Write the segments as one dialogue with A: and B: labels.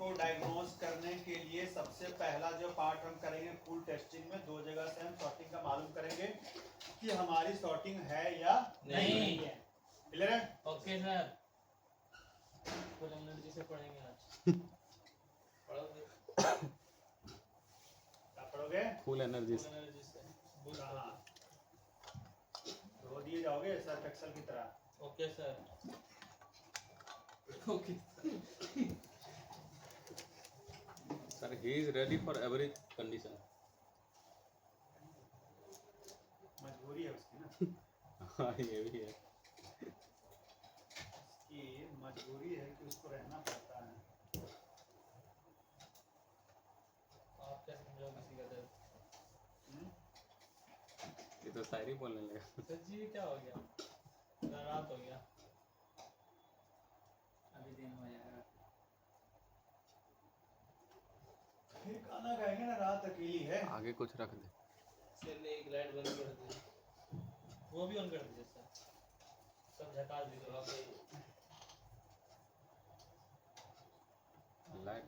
A: को डायग्नोज करने के लिए सबसे पहला जो पार्ट हम करेंगे फुल टेस्टिंग में, दो जगह से हम सॉर्टिंग का मालूम करेंगे कि हमारी सॉर्टिंग है या नहीं है। क्लियर है?
B: ओके सर, फुल एनर्जी से पढ़ेंगे आज। पढ़ोगे?
A: क्या पढ़ोगे?
C: फुल एनर्जी से।
A: हाँ, रो दिए जाओगे सर्फ एक्सेल की तरह।
B: Okay sir. Okay
C: sir he is ready for every condition.
A: मजबूरी है उसकी ना,
C: हाँ ये भी है।
A: उसकी मजबूरी है कि उसको रहना पड़ता है।
B: आप क्या समझो किसी का दर्द?
C: ये तो शायरी बोलने लगा।
B: सर जी क्या हो गया? रात हो गया, अभी दिन हो जाएगा।
A: फिर खाना खाएंगे ना, रात अकेली है।
C: आगे कुछ रख दे।
B: सर ने एक लाइट बंद कर दी, वो भी ऑन कर दीजिए सर, सब झकास दीजिए आप।
C: लाइट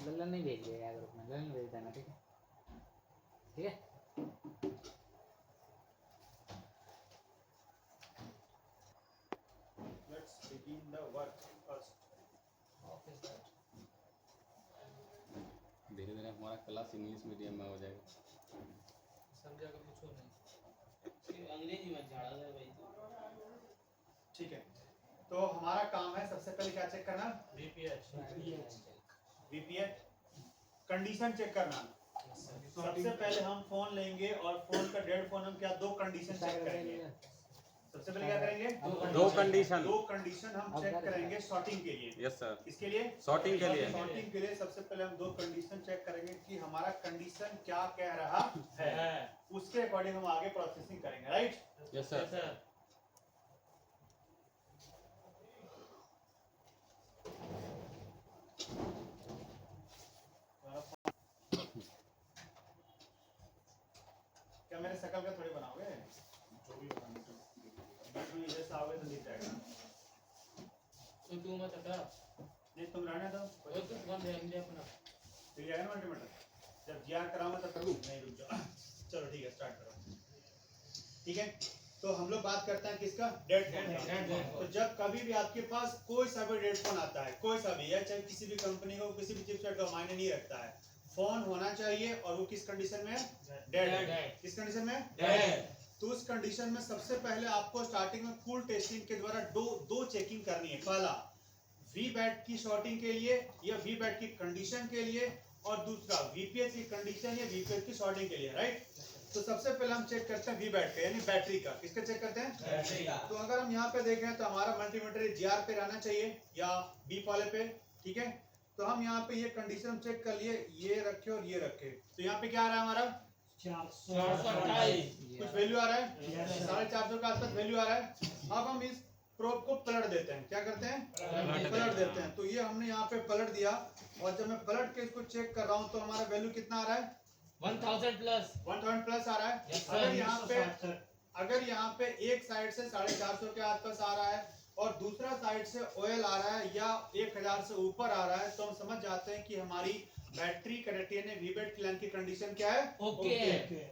D: लल्लन नहीं भेज दिया ग्रुप में, लल्लन भेज देना, ठीक है? ठीक है?
A: Let's begin the work first.
B: Okay sir.
C: धीरे धीरे हमारा क्लास इंग्लिश मीडियम में हो जाएगा।
B: समझा कर पूछो नहीं।
E: अंग्रेजी में झाड़ा है भाई।
A: ठीक है, तो हमारा काम है सबसे पहले क्या चेक करना?
B: बीपीएच।
A: वीपीएच कंडीशन चेक करना। सबसे पहले हम फोन लेंगे और फोन का डेड फोन हम क्या दो कंडीशन चेक करेंगे। सबसे पहले क्या करेंगे?
C: दो कंडीशन
A: हम चेक करेंगे सॉर्टिंग के लिए।
C: Yes sir.
A: इसके लिए
C: सॉर्टिंग के लिए
A: सॉर्टिंग के लिए सबसे पहले हम दो कंडीशन चेक करेंगे कि हमारा कंडीशन क्या कह रहा है, उसके अकॉर्डिंग हम आगे प्रोसेसिंग करेंगे। राइट?
C: Yes sir.
A: क्या मेरे शकल का थोड़ी बनाओगे? जो भी बनाना जैसा आओगे तो दिख जाएगा।
B: तो तू मत कर,
A: नहीं तुम रहने दो,
B: वो तो कौन ध्यान अपना।
A: फिर जाएगा ना मल्टीमीटर। जब जीआर कराऊंगा तब करूँ, नहीं रुक जाओ। चलो ठीक है, स्टार्ट करो। ठीक है, तो हम लोग बात करते हैं किसका? डेड फोन का। तो जब कभी भी आपके पास कोई सा भी डेड फोन आता है, कोई सा भी, या चाहे किसी भी कंपनी का, किसी भी चिपसेट का, मायने नहीं रखता है, फोन होना चाहिए और वो किस कंडीशन में है? डेड है। किस कंडीशन में? डेड। तो उस कंडीशन में सबसे पहले आपको स्टार्टिंग में फुल टेस्टिंग के द्वारा दो चेकिंग करनी है। पहला वी बैट की शॉर्टिंग के लिए या वी बैट की कंडीशन के लिए, और दूसरा वीपीएच की कंडीशन या वीपीएच की शॉर्टिंग के लिए। राइट? तो सबसे पहले हम चेक करते हैं वी बैट का, यानी बैटरी का। किसका चेक करते हैं? बैटरी का। तो अगर हम यहाँ पे देखें तो हमारा मल्टीमीटर जीआर पे रहना चाहिए या बीप वाले पे। ठीक है, तो हम यहाँ पे ये कंडीशन चेक कर लिए, ये रखे और ये रखे। तो यहाँ पे क्या आ रहा है हमारा? 428 कुछ वैल्यू आ रहा है, 450 के आसपास वैल्यू आ रहा है। अब हम इस प्रोब को पलट देते हैं। क्या करते हैं? पलट देते हैं। तो ये हमने यहाँ पे पलट दिया, और जब मैं पलट के इसको चेक कर रहा हूँ तो हमारा वैल्यू कितना आ रहा है?
B: 1000 प्लस
A: 1000 प्लस आ रहा है। अगर यहाँ पे एक साइड से 450 के आसपास आ रहा है और दूसरा साइड से ऑयल आ रहा है या 1000 से ऊपर आ रहा है, तो हम समझ जाते हैं कि हमारी बैटरी करेक्ट यानी वीबेट क्लैन की कंडीशन क्या है?
B: ओके।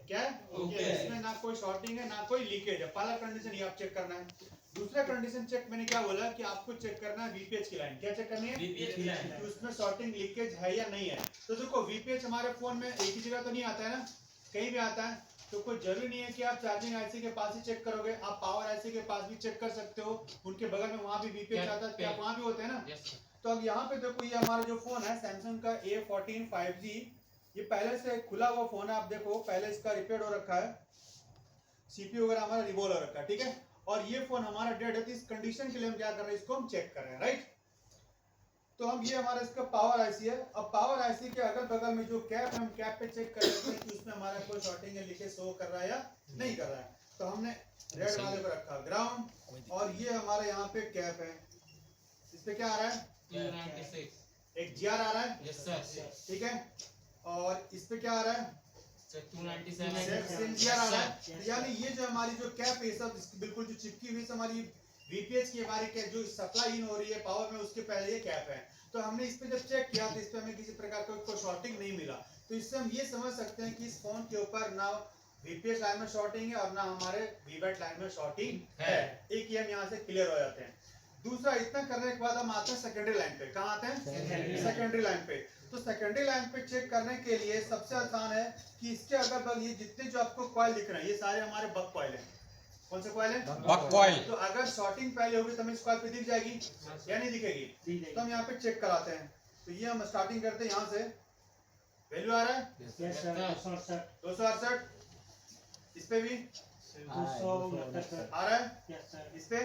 A: क्या है? ओके। इसमें ना कोई शॉर्टिंग है ना कोई लीकेज है। पहला कंडीशन ये आप चेक करना है। दूसरा कंडीशन चेक मैंने क्या बोला कि आपको चेक करना है वीपीएच की लाइन। क्या चेक करनी है?
B: वीपीएच की लाइन।
A: कि उसमें शॉर्टिंग लीकेज है या नहीं है। तो देखो वीपीएच हमारे फोन में एक ही जगह तो नहीं आता है ना, कहीं भी आता है। तो कोई जरूरी नहीं है कि आप चार्जिंग आईसी के पास ही चेक करोगे, आप पावर आईसी के पास भी चेक कर सकते हो। उनके बगल में वहां भी वीपीएच आता है, क्या वहां भी होते हैं ना? तो अब यहाँ पे देखो, ये हमारा जो फोन है सैमसंग का A14 5G, ये पहले से खुला हुआ फोन है। आप देखो पहले इसका रिपेयर हो रखा है, सीपीयू वगैरह हमारा रिवॉल्व हो रखा है। ठीक है, और ये फोन हमारा डेड है। तो इस कंडीशन के लिए हम क्या कर रहे हैं? इसको हम चेक कर रहे हैं। राइट? तो हम ये हमारा इसका पावर आईसी है। अब पावर आईसी के अगल बगल में जो कैप है, हम कैप पे चेक कर लेते हैं कि उसमें हमारा कोई शॉर्टिंग या लीकेज शो कर रहा है या नहीं कर रहा है। तो हमने रेड वाले को रखा ग्राउंड, और ये हमारा यहाँ पे कैप है। इस पे क्या आ रहा है?
B: 296
A: एक जीआर आ रहा है।
B: Yes sir.
A: ठीक है, और इस पे क्या आ रहा है?
B: 297
A: जीआर आ रहा है। यानी ये जो हमारी जो कैप है सब बिल्कुल जो चिपकी हुई हमारी वीपीएच की हमारी क्या जो सप्लाई इन हो रही है पावर में, उसके पहले ये कैप है। तो हमने इस पे जब चेक किया तो इस पे हमें किसी प्रकार का कोई शॉर्टिंग नहीं मिला। तो इससे हम ये समझ सकते हैं कि इस फोन के ऊपर ना वीपीएच लाइन में शॉर्टिंग है और ना हमारे वीवैट लाइन में शॉर्टिंग है। एक ही हम यहाँ से क्लियर हो जाते हैं। दूसरा, इतना करने के बाद हम आते हैं सेकेंडरी लाइन पे। कहाँ आते हैं? सेकेंडरी लाइन पे। तो सेकेंडरी लाइन पे चेक करने के लिए सबसे आसान है कि इसके अगल बगल ये जितने जो आपको कॉइल दिख रहे हैं ये सारे हमारे बक कॉइल हैं। कौन से कॉइल है?
C: बक कॉइल।
A: तो अगर शॉर्टिंग पहले होगी तो हमें इस कॉइल पे दिख जाएगी या नहीं दिखेगी? तो हम यहाँ पे चेक कराते हैं। तो ये हम स्टार्टिंग करते हैं यहाँ से। वैल्यू आ रहा है 268। इस पे भी आ रहा है, इस पे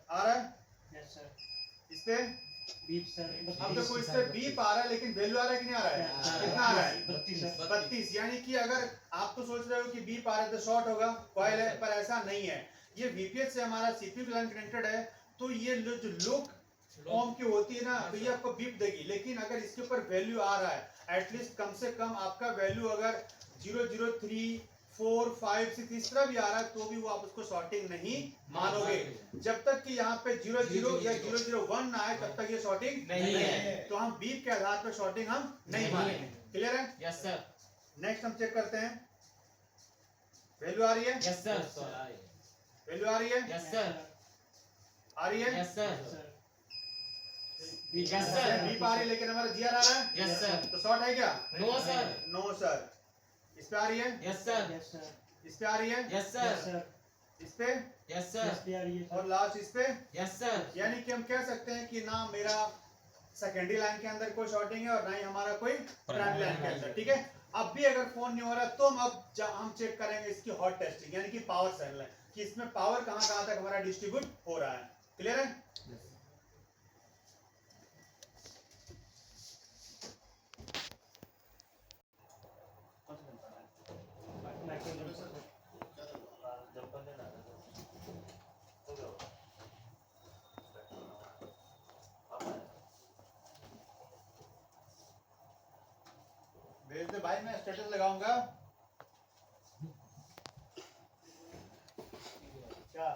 A: आ रहा है, इस पे अब देखो इस पे बीप आ रहा है लेकिन वैल्यू आ रहा है कि नहीं आ रहा है? कितना आ रहा है? 32। यानी कि अगर आप तो सोच रहे हो कि बीप आ रहा है तो शॉर्ट होगा, कॉइल है, पर ऐसा नहीं है। ये वीपीएच से हमारा सीपीयू लाइन कनेक्टेड है, तो ये जो लो ओम की होती है ना, तो ये आपको बीप देगी। लेकिन अगर इसके ऊपर वैल्यू आ रहा है एटलीस्ट कम से कम आपका वैल्यू अगर 003 4 5 6 इस तरह भी आ रहा है तो भी वो आप उसको शॉर्टिंग नहीं मानोगे। जब तक कि यहाँ पे 00 या 001 ना आए तब तक ये शॉर्टिंग नहीं है। तो हम बीप के आधार पर शॉर्टिंग हम नहीं मानेंगे। क्लियर है?
E: Yes sir.
A: नेक्स्ट हम चेक करते हैं। वैल्यू आ रही है?
E: Yes sir.
A: वैल्यू आ रही है?
E: Yes sir.
A: आ रही है?
E: Yes sir.
A: Yes sir. Beep आ रही है लेकिन हमारा जीआर आ रहा है?
E: Yes sir.
A: तो शॉर्ट है क्या?
E: No sir.
A: No sir. इस पे आ रही है?
E: Yes sir.
A: इस पे आ रही है?
E: Yes sir.
A: इस पे?
E: Yes sir.
A: और लास्ट इस पे?
E: Yes sir.
A: यानी कि हम कह सकते हैं कि ना मेरा सेकेंडरी लाइन के अंदर कोई शॉर्टिंग है और ना ही हमारा कोई प्राइमरी लाइन के अंदर। ठीक है? अब भी अगर फोन नहीं हो रहा तो हम चेक करेंगे इसकी हॉट टेस्टिंग, यानी कि पावर सेल है कि इसमें पावर कहां तक हमारा डिस्ट्रीब्यूट हो रहा है। क्लियर है? भेज दे भाई, मैं स्टेटस लगाऊंगा। क्या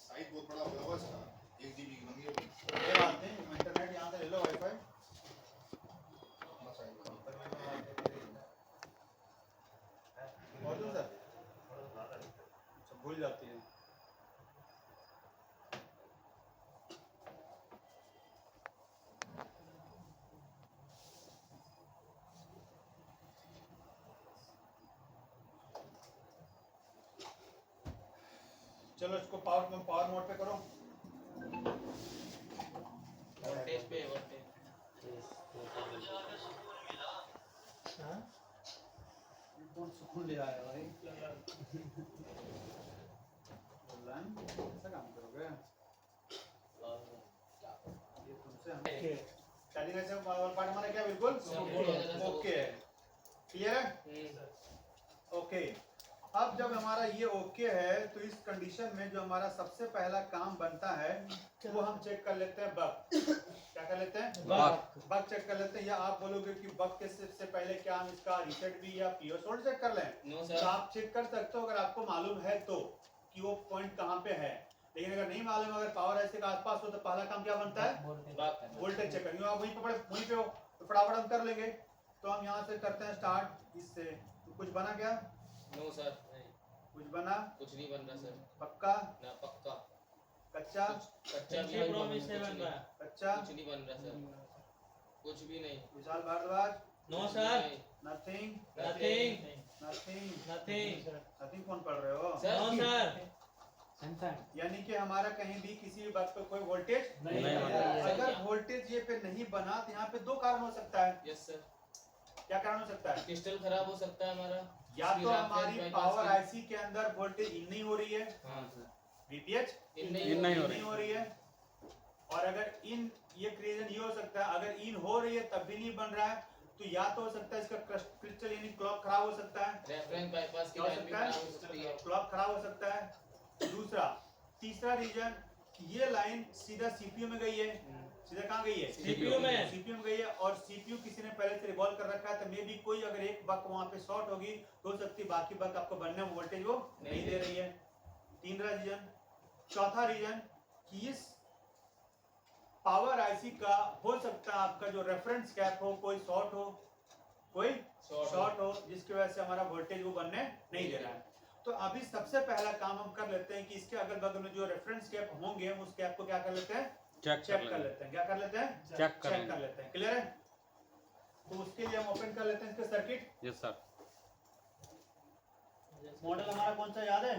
F: साइज बहुत बड़ा होगा इसका, 1 GB की मंगी होगी।
A: ये बात नहीं, इंटरनेट यहाँ से ले लो, वाईफाई और दूँ सर अच्छा भूल जाती है। चलो इसको पावर मोड पे करो।
E: वोल्टेज पे वोल्टेज।
A: कौन सुकून ले आया भाई? ऐसा काम करोगे? ये तुमसे हम स्टार्टिंग से पार्ट हमारा क्या बिल्कुल ओके है। क्लियर है? ओके। अब जब हमारा ये ओके है तो इस कंडीशन में जो हमारा सबसे पहला काम बनता है वो हम चेक कर लेते हैं बग। क्या कर लेते हैं? बग चेक कर लेते हैं। या आप बोलोगे कि बग के सबसे पहले क्या हम इसका रीसेट भी या पीओ सोल्ड चेक कर लें?
E: नो
A: तो
E: सर।
A: आप चेक कर सकते हो अगर आपको मालूम है तो कि वो पॉइंट कहाँ पे है। लेकिन अगर नहीं मालूम, अगर पावर ऐसे के आसपास हो तो पहला काम क्या बनता है? वोल्टेज चेक करेंगे। आप वहीं पे हो तो फटाफट हम कर लेंगे। तो हम यहाँ से करते हैं स्टार्ट इससे। तो कुछ बना क्या?
E: No sir.
A: कुछ बना?
E: कुछ नहीं बन रहा सर।
A: पक्का?
E: ना पक्का।
A: कच्चा?
E: कच्चा भी नहीं बन रहा।
A: कच्चा?
E: कुछ नहीं बन रहा सर। कुछ भी नहीं।
A: Vishal Bhardwaj?
B: No sir.
A: Nothing?
B: Nothing.
A: Nothing?
B: Nothing.
A: Nothing कौन पढ़ रहे हो?
B: No sir.
A: यानी कि हमारा कहीं भी किसी भी बात पे कोई वोल्टेज
B: नहीं
E: बना।
A: अगर वोल्टेज ये पे नहीं बना तो यहाँ पे दो कारण हो सकता है।
E: Yes sir.
A: क्या कारण हो सकता है?
E: क्रिस्टल खराब हो सकता है हमारा।
A: या तो हमारी पावर आईसी के अंदर वोल्टेज इन नहीं हो रही है,
E: हाँ सर।
A: वीपीएच
E: इन
A: नहीं हो रही है। और अगर इन ये रीजन ये हो सकता है, अगर इन हो रही है तब भी नहीं बन रहा है तो या तो हो सकता है इसका क्रिस्टल यानी क्लॉक खराब हो सकता है,
E: रेफरेंस बाईपास की
A: क्या हो
E: लाइन भी
A: सकता
E: खराब हो सकती
A: है?
E: है।
A: क्लॉक खराब हो सकता है। दूसरा तीसरा रीजन कि ये लाइन सीधा सीपीयू में गई है, सीधा कहाँ गई है?
B: CPU में।
A: सीपीयू में गई है, और सीपीयू किसी ने पहले से रिवॉल्व कर रखा है, तो मे भी कोई अगर एक बक वहां पे शॉर्ट होगी तो हो सकती है बाकी बक आपको बनने में वोल्टेज वो नहीं दे रही है। तीसरा रीजन। चौथा रीजन कि इस पावर आईसी का हो सकता है आपका जो रेफरेंस कैप हो कोई शॉर्ट हो, कोई शॉर्ट हो, जिसकी वजह से हमारा वोल्टेज वो बनने नहीं दे रहा है। तो अभी सबसे पहला काम हम कर लेते हैं कि इसके अगल बगल में जो रेफरेंस कैप होंगे हम उस कैप को क्या कर लेते हैं?
C: चेक
A: कर लेते हैं। क्या कर लेते हैं?
C: चेक
A: कर लेते हैं। क्लियर है? तो उसके लिए हम ओपन कर लेते हैं इसका सर्किट।
C: Yes sir.
A: मॉडल हमारा कौन सा याद है?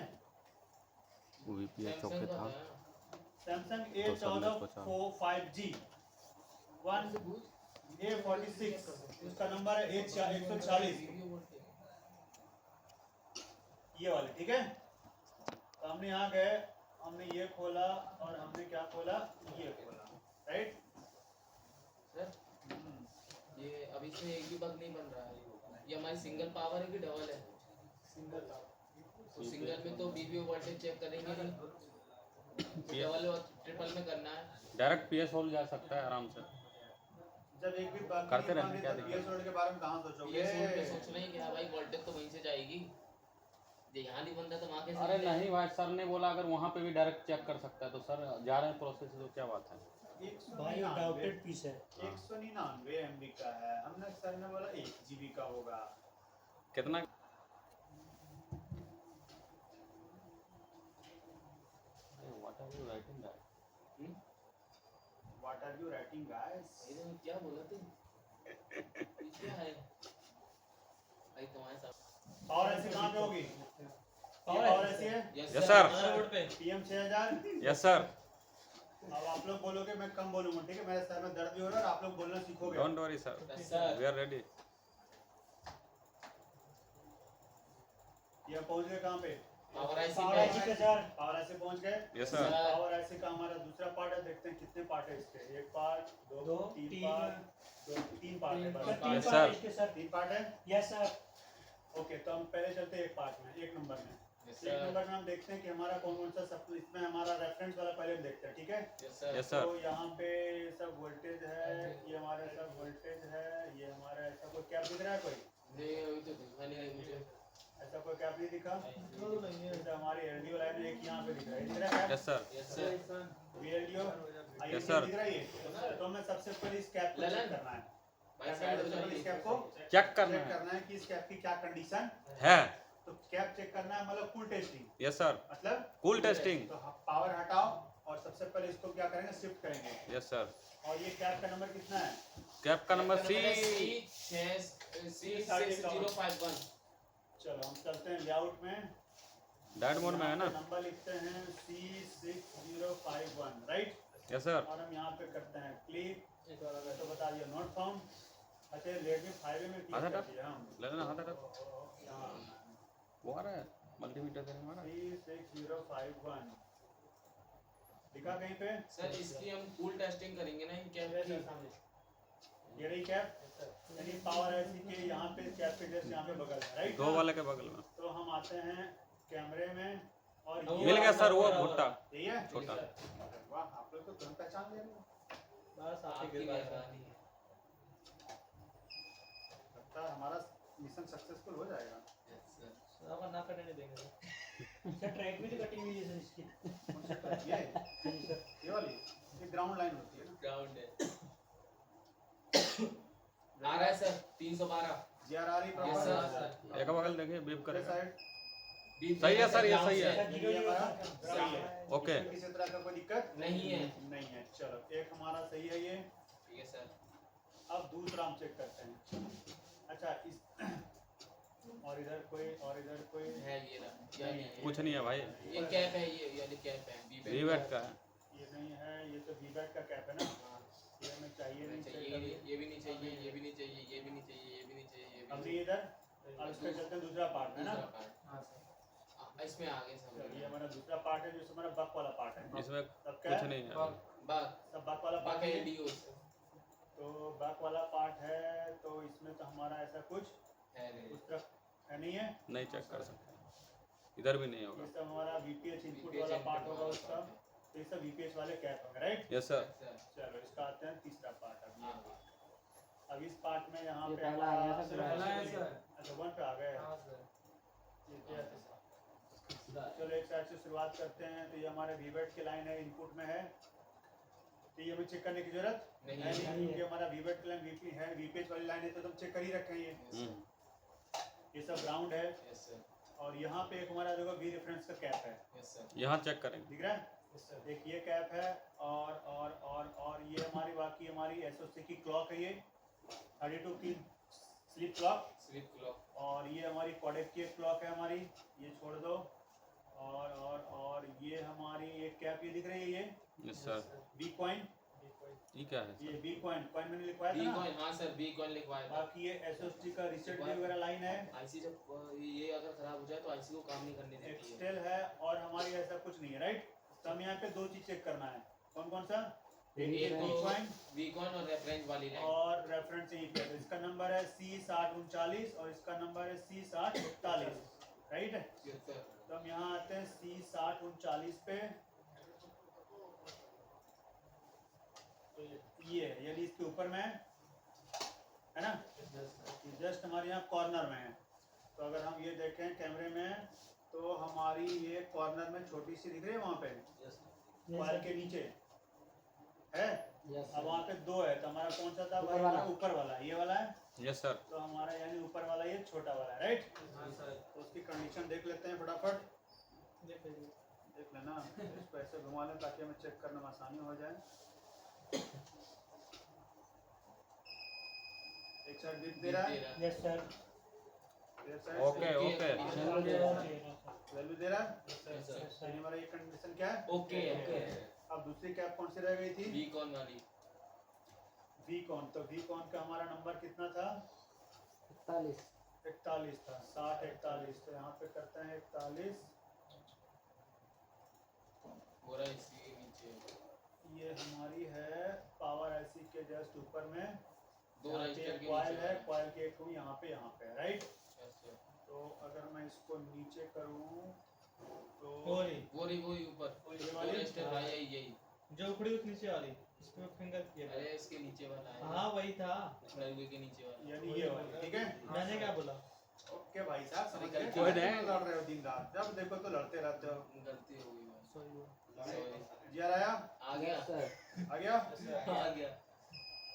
C: वो VPH चौके था।
A: सैमसंग A1445G 1A46, उसका नंबर है A140, ये वाले। ठीक है, तो हमने यहाँ गए, हमने ये खोला और हमने क्या खोला? ये खोला, राइट?
E: सर ये अभी इसमें एक भी बग नहीं बन रहा है। ये हमारी सिंगल पावर है कि डबल है?
A: Single power.
E: तो सिंगल में तो बीबीओ वोल्टेज चेक करेंगे नहीं, डबल और ट्रिपल में करना है।
C: डायरेक्ट PS होल जा सकता है आराम से।
A: जब एक भी बात
C: करते
A: नहीं
C: रहने
A: मानी
C: क्या
A: तो
C: दिक्कत?
A: पीएस रोड के बारे में कहाँ सोचोगे?
E: ये सोच के सोचना ही कि हाँ भाई वोल्टेज तो वहीं से जाएगी, ये यहाँ नहीं बन रहा तो वहाँ कैसे
C: अरे
E: बनेगा?
C: नहीं भाई, सर ने बोला अगर वहाँ पे भी डायरेक्ट चेक कर सकता है तो सर जा रहे हैं प्रोसेस, तो क्या बात है?
A: 199
B: डाउटेड पीस है।
A: 199 MB का है। हमने सर ने बोला 1 GB का होगा।
C: कितना? What are you writing that?
A: What are you writing, guys?
E: ये तुम क्या बोला तुम? ये क्या है भाई तुम्हारे साथ?
A: पावर ऐसी कहाँ पे होगी?
B: पावर
A: पावर ऐसी है?
C: Yes, sir.
B: रोड पे
A: PM 6000।
C: Yes sir.
A: अब आप लोग बोलोगे, मैं कम बोलूंगा, ठीक है? मेरे सर में दर्द भी हो रहा है और आप लोग बोलना सीखोगे।
C: Don't worry sir,
E: sir
C: we are ready.
A: ये पहुंच गए कहाँ पे?
E: पावर आईसी
B: पावर
E: पे
B: आईसी पे सर।
A: पावर ऐसे पहुंच गए।
C: Yes sir.
A: पावर ऐसे का हमारा दूसरा पार्ट है, देखते हैं कितने पार्ट है इसके। एक पार्ट, दो, तीन पार्ट, तीन पार्ट है बस।
C: Yes, sir.
B: सर।
A: 3 पार्ट है।
B: Yes sir.
A: ओके, तो हम पहले चलते हैं एक पार्ट में, एक नंबर में।
E: यस
A: एक
E: सर
A: नंबर में हम देखते हैं कि हमारा कौन कौन सा सब, इसमें हमारा रेफरेंस वाला पहले हम देखते हैं, ठीक है?
E: Yes sir
C: yes sir.
A: तो यहाँ पे सब वोल्टेज है, ये हमारा सब वोल्टेज है, ये हमारा ऐसा कोई कैप दिख रहा है? कोई
E: नहीं अभी तो दिखा नहीं मुझे।
A: ऐसा कोई कैप नहीं दिखा? जैसे हमारी एलडीओ लाइन एक यहाँ पे दिख रहा है, दिख रहा है?
C: Yes sir.
E: Yes sir
A: VLDO
C: Yes, sir.
A: दिख रहा है ये? तो हमें सबसे पहले इस कैप को चेक करना है।
E: भाई
A: सबसे
E: साइड हो
A: पहले इस
E: जाइए।
A: कैप को
C: चेक करना
A: चेक
C: है।
A: करना है कि इस कैप की क्या कंडीशन
C: है।
A: तो कैप चेक करना है, मतलब कूल टेस्टिंग,
C: यस सर।
A: मतलब
C: कूल टेस्टिंग।
A: तो पावर हटाओ और सबसे पहले इसको क्या करेंगे? शिफ्ट करेंगे।
C: Yes sir.
A: और ये कैप का नंबर कितना है?
C: कैप का नंबर C।
E: C6051।
A: चलो हम चलते हैं लेआउट में।
C: डायट मोड में है ना?
A: नंबर लिखते हैं C6051, राइट?
C: Yes sir.
A: और हम यहाँ पे करते हैं क्लिक। तो बता दिया नोट फाउंड। अच्छा, रेडमी 5 में क्लिक
C: आधा
A: कर
C: टच
A: दिया हम।
C: ले लेना, हाथ हटा।
A: यहाँ
C: वो आ रहा है मल्टीमीटर से हमारा।
A: C6051 दिखा कहीं पे?
E: सर इसकी हम कूल टेस्टिंग करेंगे ना इन कैप की।
A: ये रही कैप, यानी पावर ऐसी के यहाँ पे कैप के जस्ट यहाँ पे बगल है, राइट?
C: दो वाले के बगल में।
A: तो हम आते हैं कैमरे में और
C: मिल गया सर वो भुट्टा
A: यही है?
C: छोटा।
A: वाह, आप लोग तो तुरंत पहचान ले रहे हो।
B: बस आपकी
E: आपकी
B: कृपा है।
E: मेहरबानी है।
A: लगता है हमारा मिशन सक्सेसफुल हो जाएगा।
E: यस सर
B: सर आप ना करने नहीं देंगे सर। ट्रैक में तो कटिंग हुई है सर इसकी।
A: कौन सी तरफ? ये वाली, ये ग्राउंड लाइन होती है ना?
E: ग्राउंड है। आ रहा है सर 312।
A: GRR ही
E: यस सर।
C: एक बगल देखिए बीप करेगा।
A: साइड
C: सही है सर, ये सही है।
B: सर, जीरो जीरो
A: सही है।
C: ओके।
A: इसमें किसी तरह का कोई दिक्कत
E: नहीं है।
A: नहीं है। चलो, एक हमारा सही है ये।
E: ठीक है सर।
A: अब दूसरा हम चेक करते हैं। अच्छा, इस और इधर कोई
E: है ये रहा या नहीं है?
C: कुछ नहीं है भाई,
E: ये कैप है, ये वाली कैप है
C: वीवेट का है।
A: ये नहीं है, ये तो वीबैट का कैप है ना? ये हमें चाहिए नहीं,
E: ये भी नहीं चाहिए, ये भी नहीं चाहिए, ये भी नहीं चाहिए, ये भी नहीं चाहिए, ये भी
A: अभी
E: नहीं
A: इधर अब इसका चलते हैं दूसरा पार्ट है ना?
E: दूसरा पार्ट इसमें आगे
A: चलो,
E: सब
A: ये हमारा दूसरा पार्ट है, जो हमारा बक वाला पार्ट है।
C: इसमें
A: सब क्या
C: कुछ
A: है?
C: नहीं है।
E: बात
A: सब बक वाला पार्ट
E: बाकी
A: है।
E: एलडीओ
A: तो बक वाला पार्ट है, तो इसमें तो हमारा ऐसा कुछ
E: है नहीं।
A: उस तरफ है नहीं है।
C: नहीं चेक कर सकते, इधर भी नहीं होगा।
A: ये सब हमारा VPH इनपुट वाला पार्ट होगा उसका। तो ये सब वीपीएस वाले कैप होंगे, राइट?
C: Yes sir.
A: चलो इसका आते हैं तीसरा पार्ट।
E: हाँ।
A: अब इस पार्ट में यहाँ
D: ये
A: पे
D: पहला आया था,
A: हमारा-
B: पहला है सर।
A: अच्छा 1 पे आ गए।
B: हाँ सर। ये क्या है सर?
A: चलो एक साइड से शुरुआत करते हैं। तो ये हमारे वीवेट की लाइन है, इनपुट में है, तो ये हमें चेक करने की जरूरत
E: नहीं
A: है
E: है।
A: नहीं, क्योंकि हमारा वीवेट की लाइन वीपी है, वीपीएच वाली लाइन है, तो हम चेक कर ही रखे हैं। ये सब ग्राउंड है।
E: Yes sir.
A: और यहाँ पे एक हमारा देखो वी रेफरेंस का कैप है,
E: यस सर।
C: यहाँ चेक करेंगे।
A: दिख रहा है? एक ये कैप है और ये हमारी बाकी हमारी एसओसी की क्लॉक है, ये 32 की स्लिप क्लॉक।
E: Slip clock.
A: और ये हमारी कोडेक की क्लॉक है हमारी, ये छोड़ दो। और ये हमारी एक कैप ये दिख रही है, ये
C: यस सर।
A: बी कॉइन,
C: ये क्या है
A: ये
C: सर?
A: बी कॉइन मैंने लिखवाया था
E: बी
A: ना।
E: कॉइन, हाँ सर बी कॉइन लिखवाया था।
A: बाकी ये एसओसी का रिसेट वगैरह लाइन है,
E: आईसी जब ये अगर खराब हो जाए तो आईसी को काम नहीं करने देती है।
A: एक्सटेल है, और हमारी ऐसा कुछ नहीं है, राइट? तो हम यहाँ पे दो चीज चेक करना है। कौन कौन सा? एक
E: एक
A: बी
E: तो
A: कॉइन
E: बी कॉइन और रेफरेंस वाली लाइन।
A: और रेफरेंस यहीं पे है। इसका नंबर है C6039 और इसका नंबर है C6041, राइट?
E: Yes sir.
A: तो हम यहाँ आते हैं C6039 पे। तो ये यानी इसके ऊपर में है ना, जस्ट हमारे यहाँ कॉर्नर में है। तो अगर हम ये देखें कैमरे में, तो हमारी ये कॉर्नर में छोटी सी दिख रही है वहाँ पे, कॉइल के नीचे है।
D: यस
A: अब वहाँ पे दो है, तो हमारा कौन सा था?
D: ऊपर वाला।
A: ऊपर वाला, ये वाला है।
C: Yes sir.
A: तो हमारा यानी ऊपर वाला ये छोटा वाला है, राइट?
B: हाँ सर।
A: तो उसकी कंडीशन देख लेते हैं फटाफट।
B: देख लीजिए।
A: देख लेना, इसको ऐसे घुमा लें ताकि हमें चेक करने में आसानी हो जाए। एक साइड दिख दे रहा है,
B: यस सर।
A: एक साइड
C: ओके ओके।
A: वैल्यू दे रहा है।
E: Yes sir.
A: तो ये हमारा ये कंडीशन क्या है?
E: Okay okay.
A: अब दूसरी कैप कौन सी रह गई थी?
E: बी कॉन वाली।
A: V con. तो वी कॉन का हमारा नंबर कितना था?
D: 41
A: 41 था। 6041। तो यहाँ पे करते हैं 41।
E: पूरा इसी के नीचे
A: ये हमारी है पावर ऐसी के जस्ट ऊपर में
E: दो रजिस्टर के
A: कॉइल
E: नीचे
A: है, कॉइल के एक यहाँ पे राइट?
E: Yes sir.
A: तो अगर मैं इसको नीचे करूँ तो
E: वही ऊपर
A: ये
E: दो
A: वाली?
E: रजिस्टर
A: हाँ।
E: यही
B: जो उखड़ी हुई नीचे वाली, इस पे फिंगर किया।
E: अरे इसके नीचे वाला है।
B: हाँ वही था।
E: खड़े हुए के नीचे वाला।
A: यानी ये वाली, ठीक है?
B: मैंने क्या बोला?
A: ओके भाई साहब, समझ
E: कोई
A: गए?
C: नहीं।
A: क्यों लड़ रहे हो दिन रात? जब देखो तो लड़ते रहते हो।
E: गलती हो गई भाई।
B: सॉरी।
A: जी आया?
E: आ गया।
D: यस सर
A: आ गया?
E: आ गया।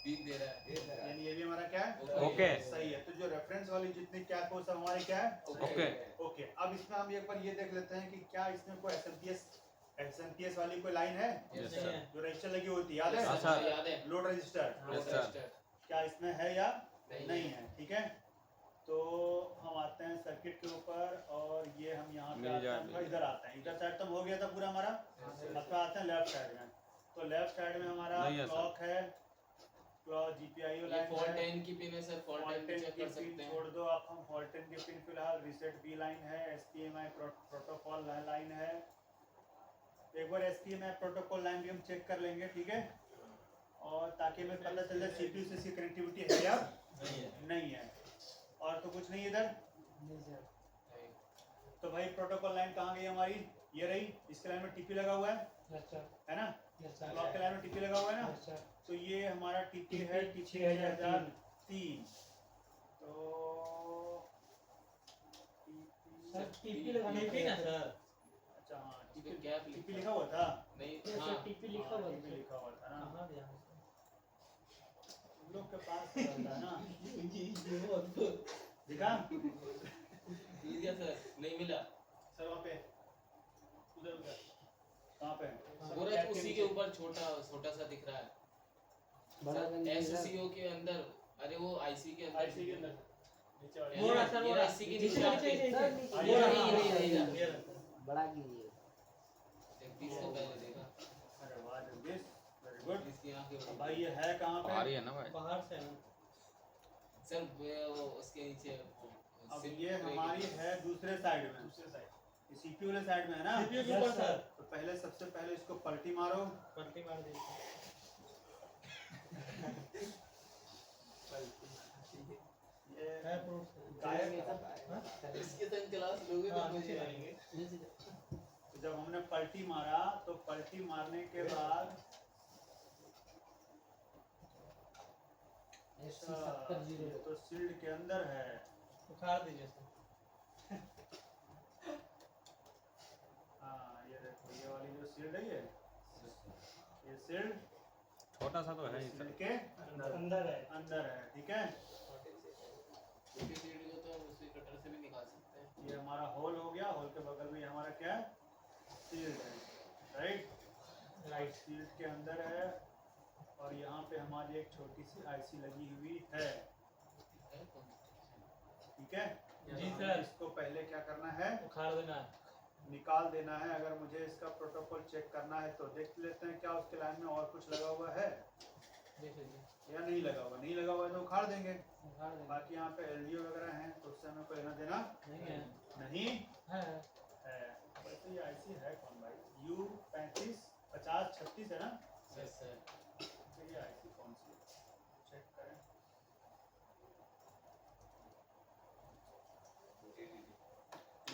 E: बीन दे रहा है।
A: यानी ये भी हमारा क्या है?
C: ओके।
A: सही है। तो जो रेफरेंस वाली जितनी कैप हो सब हमारे क्या है?
C: ओके।
A: ओके। अब इसमें हम एक बार ये देख लेते हैं कि क्या इसमें कोई एसएमपीएस वाली कोई लाइन है
E: यस
B: नहीं
E: सर।
B: है।
A: जो रजिस्टर लगी होती है, याद है?
C: हाँ, सर।
E: याद है।
A: लोड रजिस्टर
B: हाँ,
C: यस
E: दो
C: सर।
E: रजिस्टर।
A: क्या इसमें है या
E: नहीं
A: नहीं है? ठीक है। तो हम आते हैं सर्किट के ऊपर और ये हम यहाँ पे
C: मिल
A: आते
C: जाए,
A: हैं,
C: मिल
A: थोड़ा इधर आते हैं। इधर साइड तो हो गया था पूरा हमारा। अब तो आते हैं लेफ्ट साइड में। तो लेफ्ट साइड में हमारा
C: नहीं है, सर।
A: क्लॉक है, क्लॉक जीपीआईओ
E: ये
A: लाइन
E: फॉल्ट
A: है।
E: 10 की पिन है सर। फॉल्ट 10
A: फॉल्टेन
E: चेक
A: की
E: कर
A: पिन
E: सकते हैं।
A: छोड़ दो आप, हम फॉल्टेन की पिन फिलहाल रिसेट बी लाइन है, एसपीएमआई प्रोटोकॉल लाइन है। एक बार एसपीएमआई प्रोटोकॉल लाइन भी हम चेक कर लेंगे, ठीक है? और ताकि हमें पता चल जाए सीपीयू से इसकी कनेक्टिविटी है या नहीं है। और तो कुछ नहीं इधर। तो भाई प्रोटोकॉल लाइन कहाँ गई हमारी? ये रही। इसके लाइन में टीपी लगा हुआ है ना? क्लॉक के लाइन में टीपी लगा हुआ है ना? तो ये हमारा टीपी है, टीपी 6003। तो
B: टीपी लगाने पे ना सर।
A: अच्छा हाँ,
E: इस पे
A: टीपी
E: गैप
A: टीपी
E: लिखा
A: लिखा हुआ था।
E: नहीं। हाँ
D: टीपी
A: हाँ,
D: लिखा हुआ
A: टीपी
D: है
A: लिखा हुआ था ना।
B: कहाँ गया?
A: तुम लोग के पास रहता है ना। दिखा
E: मिल गया सर। नहीं मिला।
A: सर वहाँ पे उधर उधर कहाँ पे?
E: पूरा उसी के ऊपर छोटा छोटा सा दिख रहा है
D: बड़ा
E: सर।
D: वाली
E: एससीओ के अंदर। अरे वो आईसी के अंदर।
A: आईसी के अंदर नीचे वाले।
B: वो रहा सर, वो रहा।
E: आईसी के
B: नीचे,
E: नीचे
B: नीचे, नीचे।
D: सर, नीचे।
A: हाँ,
B: वो
A: ये
B: रहा,
A: रहा,
B: ये रहा।
D: बड़ा कीजिए
E: 31 को पहले देखा।
A: अरे वाह जगदीश, वेरी गुड।
E: इसकी आंखें
A: भाई ये है कहाँ
C: आ रही
A: पे?
C: है ना भाई?
B: बाहर से है ना।
E: सर वो उसके नीचे
A: अब ये हमारी है दूसरे साइड में, ये सीपीयू वाले साइड में है ना?
B: सीपीयू के ऊपर सर।
A: तो पहले सबसे पहले इसको पलटी मारो।
B: पलटी मार दी।
A: ये
B: है प्रूफ।
A: गायब।
E: इसके संग क्लास लोगे तो
B: हाँ,
E: मुझे
B: नीचे
E: आएंगे।
A: तो जब हमने पलटी मारा तो पलटी मारने के बाद
D: SC 70
A: ये तो शील्ड के अंदर है।
B: उखाड़ दीजिए सर।
A: हाँ ये देखो ये वाली जो शील्ड है ये शील्ड
C: छोटा सा तो है ही
A: शील्ड
C: सर।
A: के
B: अंदर है।
A: अंदर है, ठीक है।
E: छोटी सीढ़ी को तो हम उसी कटर से भी निकाल सकते हैं।
A: ये हमारा होल हो गया, होल के बगल में ये हमारा क्या है, शील्ड है, राइट।
B: राइट।
A: शील्ड के अंदर है और यहाँ पे हमारी एक छोटी सी आईसी लगी हुई है, ठीक है।
B: जी
A: तो
B: सर।
A: हमें इसको पहले क्या करना है,
B: उखाड़ देना है।
A: निकाल देना है। अगर मुझे इसका प्रोटोकॉल चेक करना है तो देख लेते हैं क्या उसके लाइन में और कुछ लगा हुआ है
B: देख लीजिए।
A: या नहीं लगा हुआ। नहीं लगा हुआ है तो उखाड़ देंगे।
B: उखाड़ देना।
A: बाकी यहाँ पे एलडीओ वगैरह हैं तो उससे हमें कोई लेना देना
B: नहीं है।
A: नहीं
B: है।
A: है। वैसे ये आईसी है कौन भाई, U355036 है ना।
E: Yes sir.
A: तो ये आईसी कौन सी है, चेक करें।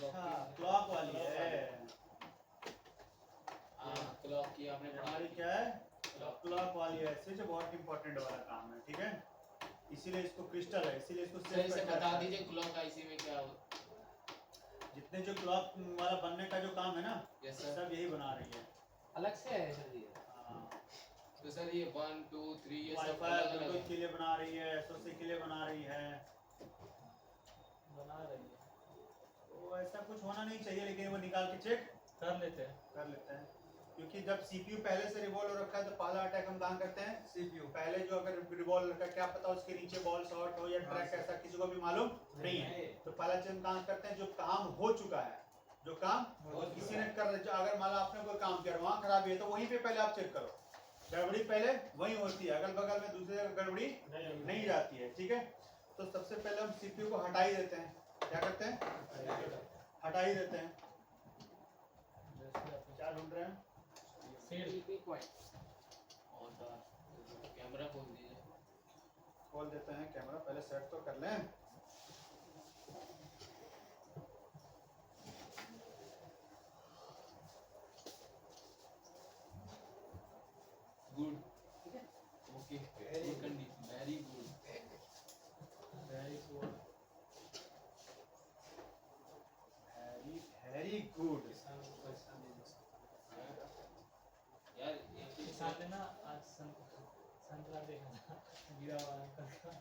A: अच्छा क्लॉक वाली है।
E: हाँ क्लॉक की आपने
A: ये
E: पढ़ा
A: हमारी
E: ली।
A: क्या है, क्लॉक वाली है। स्विच बहुत इंपॉर्टेंट वाला काम है, ठीक है। इसीलिए इसको क्रिस्टल है, इसीलिए इसको
E: सर
A: सेफ
E: इसे
A: करके
E: बता
A: रखा है।
E: दीजिए क्लॉक आईसी में क्या हो।
A: जितने जो क्लॉक वाला बनने का जो काम है ना,
E: यस सर।
A: सब यही बना रही है।
D: अलग से है सर ये।
A: हाँ,
E: तो सर ये 1 2 3 ये सब
A: वाईफाई
E: अलग अलग
A: ब्लूटूथ
E: है।
A: के लिए बना रही है, एसओसी के लिए बना रही है।
B: बना रही है।
A: तो ऐसा कुछ होना नहीं चाहिए, लेकिन वो निकाल के चेक
B: कर लेते हैं।
A: कर लेते हैं। क्योंकि जब सीपीयू पहले से रिवॉल्व रखा है तो पहला अटैक हम कहाँ करते हैं, सीपीयू पहले जो अगर रिवॉल्व रखा है, क्या पता उसके नीचे बॉल शॉट हो या ट्रैक, ऐसा किसी को भी मालूम नहीं है। तो पहला चीज हम कहाँ करते हैं, जो काम हो चुका है, जो काम किसी ने कर, अगर मान लो आपने कोई काम किया वहाँ खराबी है तो वहीं पे पहले आप चेक करो। गड़बड़ी पहले वहीं होती है, अगल बगल में दूसरी जगह गड़बड़ी नहीं जाती है, ठीक है। तो सबसे पहले हम सीपीयू को हटा ही देते हैं। क्या करते हैं, हटा ही देते हैं। क्या ढूंढ रहे हैं,
B: सील।
E: और कैमरा खोल दीजिए।
A: खोल देते हैं कैमरा, पहले सेट तो कर लें।
E: Good. Okay very condition very good.
B: Very good.
A: Very good.
B: किसान को पैसा दे दो।
E: यार एक
B: किसान ने ना आज संतरा देखा था गिरा हुआ अंकल का।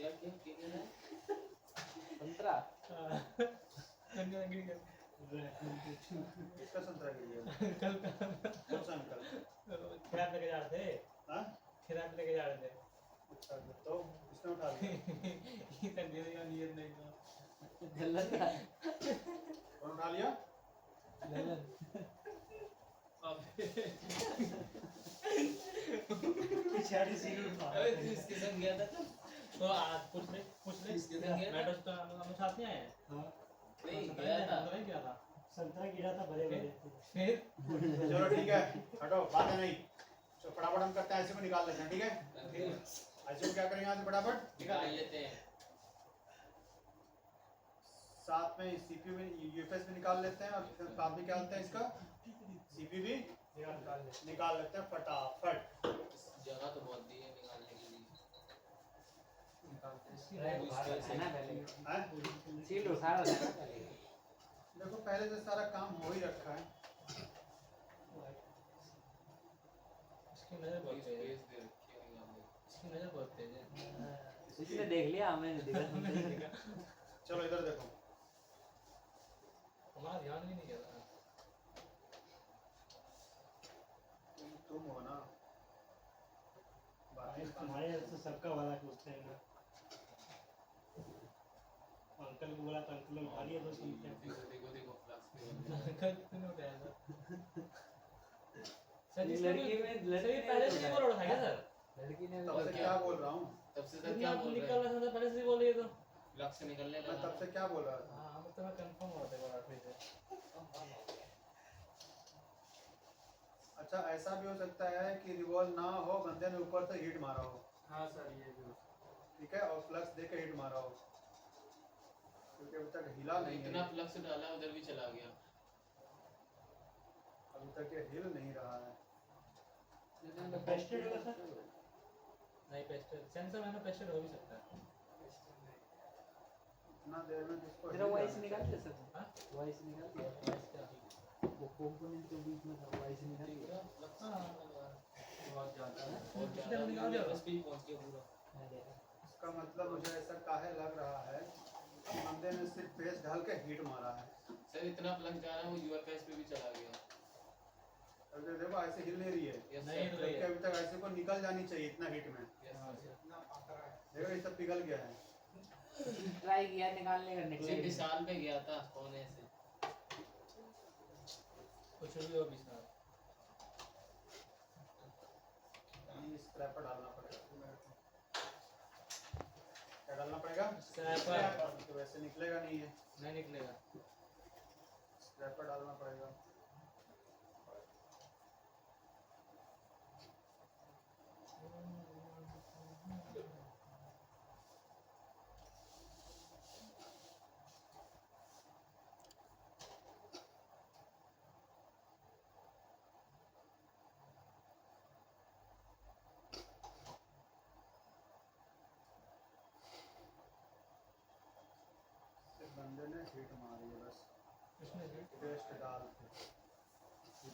E: यार क्या कितने है?
D: संतरा
B: अंकल गिर गया।
A: किसका संतरा गिर गया,
B: अंकल का
A: कौन सा अंकल,
B: खिरात लेके जा रहे थे।
A: हाँ
B: खिरात लेके जा रहे थे।
A: अच्छा, तो किसने उठा लिया,
B: इतना गिर गया, नियत नहीं था।
D: जलन का
A: कौन उठा लिया,
B: ललन। पिछाड़ी सीट उठा।
E: अबे तू इसके संग गया था कब?
B: तो आज पूछ ले
E: इसके संग गया था?
B: मैडम तो हम साथ नहीं आए हैं।
E: नहीं गया था।
B: नहीं गया था।
G: संतरा गिरा था बड़े बड़े।
B: फिर
A: चलो ठीक है, हटो बातें नहीं। तो फटाफट हम करते हैं, ऐसे में निकाल लेते हैं, ठीक है। ऐसे में क्या करेंगे, यहाँ से फटाफट
E: निकाल लेते हैं।
A: साथ में सीपीयू में यूएफएस भी निकाल लेते हैं और फिर साथ में क्या होता है इसका सीपीयू भी निकाल लेते हैं फटाफट।
E: जगह तो बहुत दी है निकालने के लिए।
D: रैक बाहर है ना पहले।
A: हैं?
D: सील उठा रहा था ना पहले।
A: देखो पहले से सारा काम हो ही रखा है।
B: इसकी नजर बहुत तेज है।
E: स्पेस दे रखी है निकालने की।
B: इसकी नजर बहुत तेज है।
D: इसने देख लिया, हमें नहीं देखा।
A: चलो इधर देखो,
B: हमारा ध्यान भी नहीं गया।
A: तुम हो ना,
G: हमारे यहाँ से सबका वाला पूछते हैं ना। अंकल को बोला तो अंकल ने उठा लिया तो सुनते हैं।
E: देखो देखो देखो फ्लक्स पे
B: अंकल तूने उठाया था। सर
D: ये
B: इसमें
D: लड़की में
B: सर
D: लड़की
B: ये पहले से ही बोल रहा था क्या सर?
D: लड़की ने
A: तब से क्या बोल रहा हूँ,
E: तब से सर
B: इतना
E: क्या
B: आप
E: बोल
B: निकल
E: रहे हैं?
B: रहा था पहले से ही बोल रही है तो।
E: फ्लक्स से निकलने
A: मैं
E: लगा
A: तब से क्या बोल रहा था।
B: हाँ हम तो मैं कंफर्म हो रहा था बड़ा फिर से।
A: अच्छा ऐसा भी हो सकता है कि रिवॉल्व ना हो, बंदे ने ऊपर से हिट मारा हो,
G: हाँ सर ये भी।
A: ठीक है, और फ्लक्स दे के हिट मारा हो, क्योंकि अभी तक हिला नहीं
E: इतना
A: है।
E: फ्लक्स डाला उधर भी चला गया।
A: अब अभी तक ये हिल नहीं रहा है।
G: पेस्टेड होगा सर?
B: नहीं पेस्टेड सेंसर मैंने पेस्टेड हो भी सकता है।
A: इतना देर में किसको
D: तेरा
A: हिल
D: वॉइस
A: जाना
D: निकाल
A: चाहिए।
D: दे सर,
B: हाँ?
D: वॉइस निकाल दे,
B: क्या?
D: वो कंपोनेंट के बीच में था, वॉइस निकाल दे।
E: बहुत ज्यादा
B: कितने में निकाल दिया?
E: बस भी पहुंच गया पूरा।
D: मैं देखा
A: इसका मतलब मुझे ऐसा काहे लग रहा है कि बंदे ने सिर्फ पेस ढाल के हिट मारा है।
E: सर इतना प्लग जा रहा है वो यूआर पेज पे भी चला गया।
A: अरे देखो ऐसे हिल नहीं रही है,
E: यस
B: नहीं
E: सर।
B: हिल रही
A: जबकि
B: है।
A: अभी तक ऐसे को निकल जानी चाहिए इतना हिट में।
E: Yes sir.
A: देखो ये सब पिघल गया है।
D: ट्राई किया निकालने का,
E: ये
D: निकले
E: विशाल पे गया था कोने से।
B: कुछ भी हो भी सर।
A: ये स्क्रैपर डालना पड़ेगा। क्या डालना पड़ेगा?
B: स्क्रैपर।
A: तो वैसे निकलेगा नहीं है,
B: नहीं निकलेगा।
A: स्क्रैपर डालना पड़ेगा। सिर्फ बंदे ने हिट मारी है बस,
B: इसमें से
A: पेस्ट डाल के,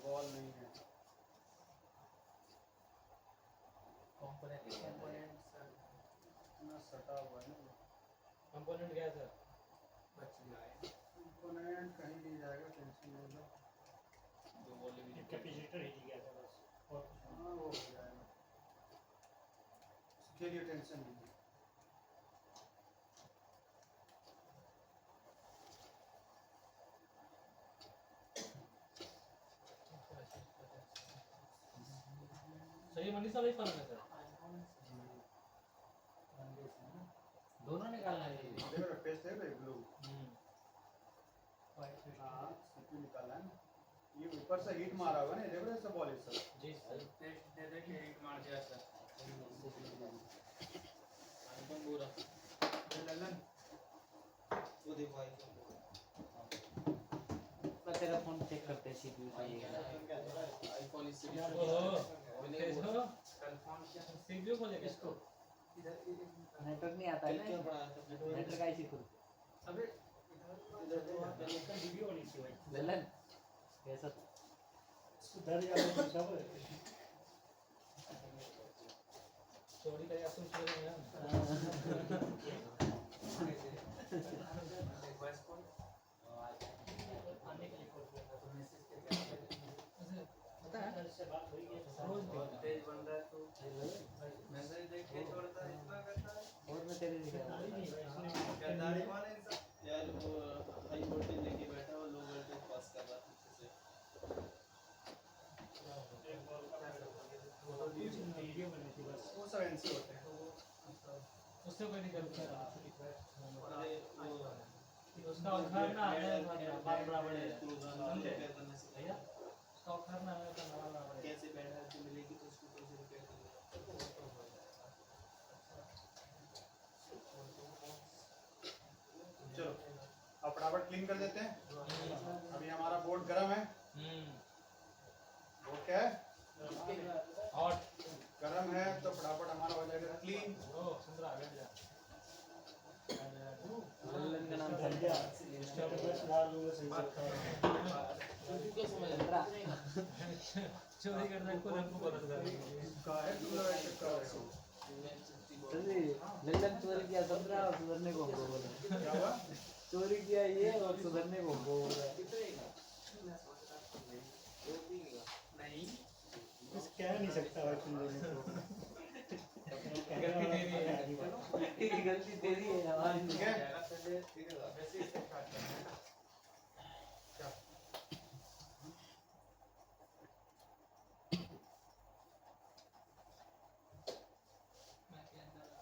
A: बॉल नहीं है।
E: कंपोनेंट
A: इतना सटा हुआ है ना,
B: कंपोनेंट क्या है सर?
E: बच गया है।
A: कंपोनेंट कहीं नहीं जाएगा, टेंशन नहीं लो।
E: जो बोले भी
G: कैपेसिटर हिल गया था बस, और कुछ नहीं।
A: हाँ वो हो जाएगा, उसके लिए टेंशन नहीं है।
B: सही मनीषा भाई फर्क है सर।
D: दोनों निकालना है।
A: देखो ना पेस्ट है भाई ब्लू।
B: हम्म।
A: हाँ सीपी निकाला है ना, ये ऊपर से हीट मारा होगा ना, देखो ऐसा बॉल सब।
B: जी सर।
E: टेस्ट दे दे के हिट मार दिया सर। आईफोन पूरा।
A: ललन
E: वो देखो आईफोन
D: मैं तेरा फोन चेक करते हैं, सीपीयू सही है।
E: आईफोन इससे भी
B: ओहो
E: मैंने
B: तेज
E: वो
B: हो।
E: कंफर्म किया।
B: सीपीयू खोलेगा इसको।
D: नेटवर्क नहीं आता है
E: क्या
D: ना,
E: पढ़ा था?
D: नेटवर्क कैसे खुद
E: अबे इधर तो
G: इसका वीडियो होनी थी भाई,
D: ललन कैसा
G: सुधर जाए तो सब।
B: चोरी करेगा तुम चोरी में। आने के लिए कॉल किया था तो मैसेज करके पता है
G: से बात हुई है
B: रोज
E: बहुत
B: देखता
E: तेज बन रहा है तो मैसेज देख के छोड़ता है इतना करता है।
D: और मैं तेरे दिखा
G: गाड़ी नहीं भाई, इसने
E: गद्दारी कौन है इंसान? यार वो हाई वोल्टेज लेके बैठा वो लो वोल्टेज पास कर रहा था पीछे
G: वीडियो बनी थी बस।
A: वो सब एनसी होते हैं।
B: उससे कोई नहीं करता।
E: से। अरे वो
B: उसका उखाड़ना है बाल बराबर है।
E: रिपेयर करने से
B: भैया उसका उखाड़ना है तो बाल बराबर है।
E: कैसे बैठ है मिलेगी तो उसको कैसे रिपेयर करेगा?
A: चलो अब फटाफट क्लीन कर देते हैं। अभी हमारा बोर्ड गर्म है। बोर्ड क्या है?
B: हॉट।
A: गर्म है तो फटाफट हमारा हो जाएगा क्लीन।
B: ओ सुंदर बैठ जा।
D: ललन का नाम
G: चल गया, इसका बस डाल दूंगा सही से।
E: तुमको क्या समझ
D: चल
E: रहा
D: रहा
B: चोरी करना को हमको पता था।
A: काहे तुम लोग ऐसे कर रहे हो?
D: चलिए ललन चोरी किया समझ रहा और सुधरने को हमको बोल रहा है।
A: क्या हुआ?
D: चोरी किया ये और सुधरने को हमको बोल रहा है।
E: नहीं
G: कुछ कह नहीं सकता भाई तुम लोगों को।
B: गलती तेरी है।
D: गलती तेरी है हमारी
A: ठीक है?
E: वैसे ही स्टार्ट करना है ना।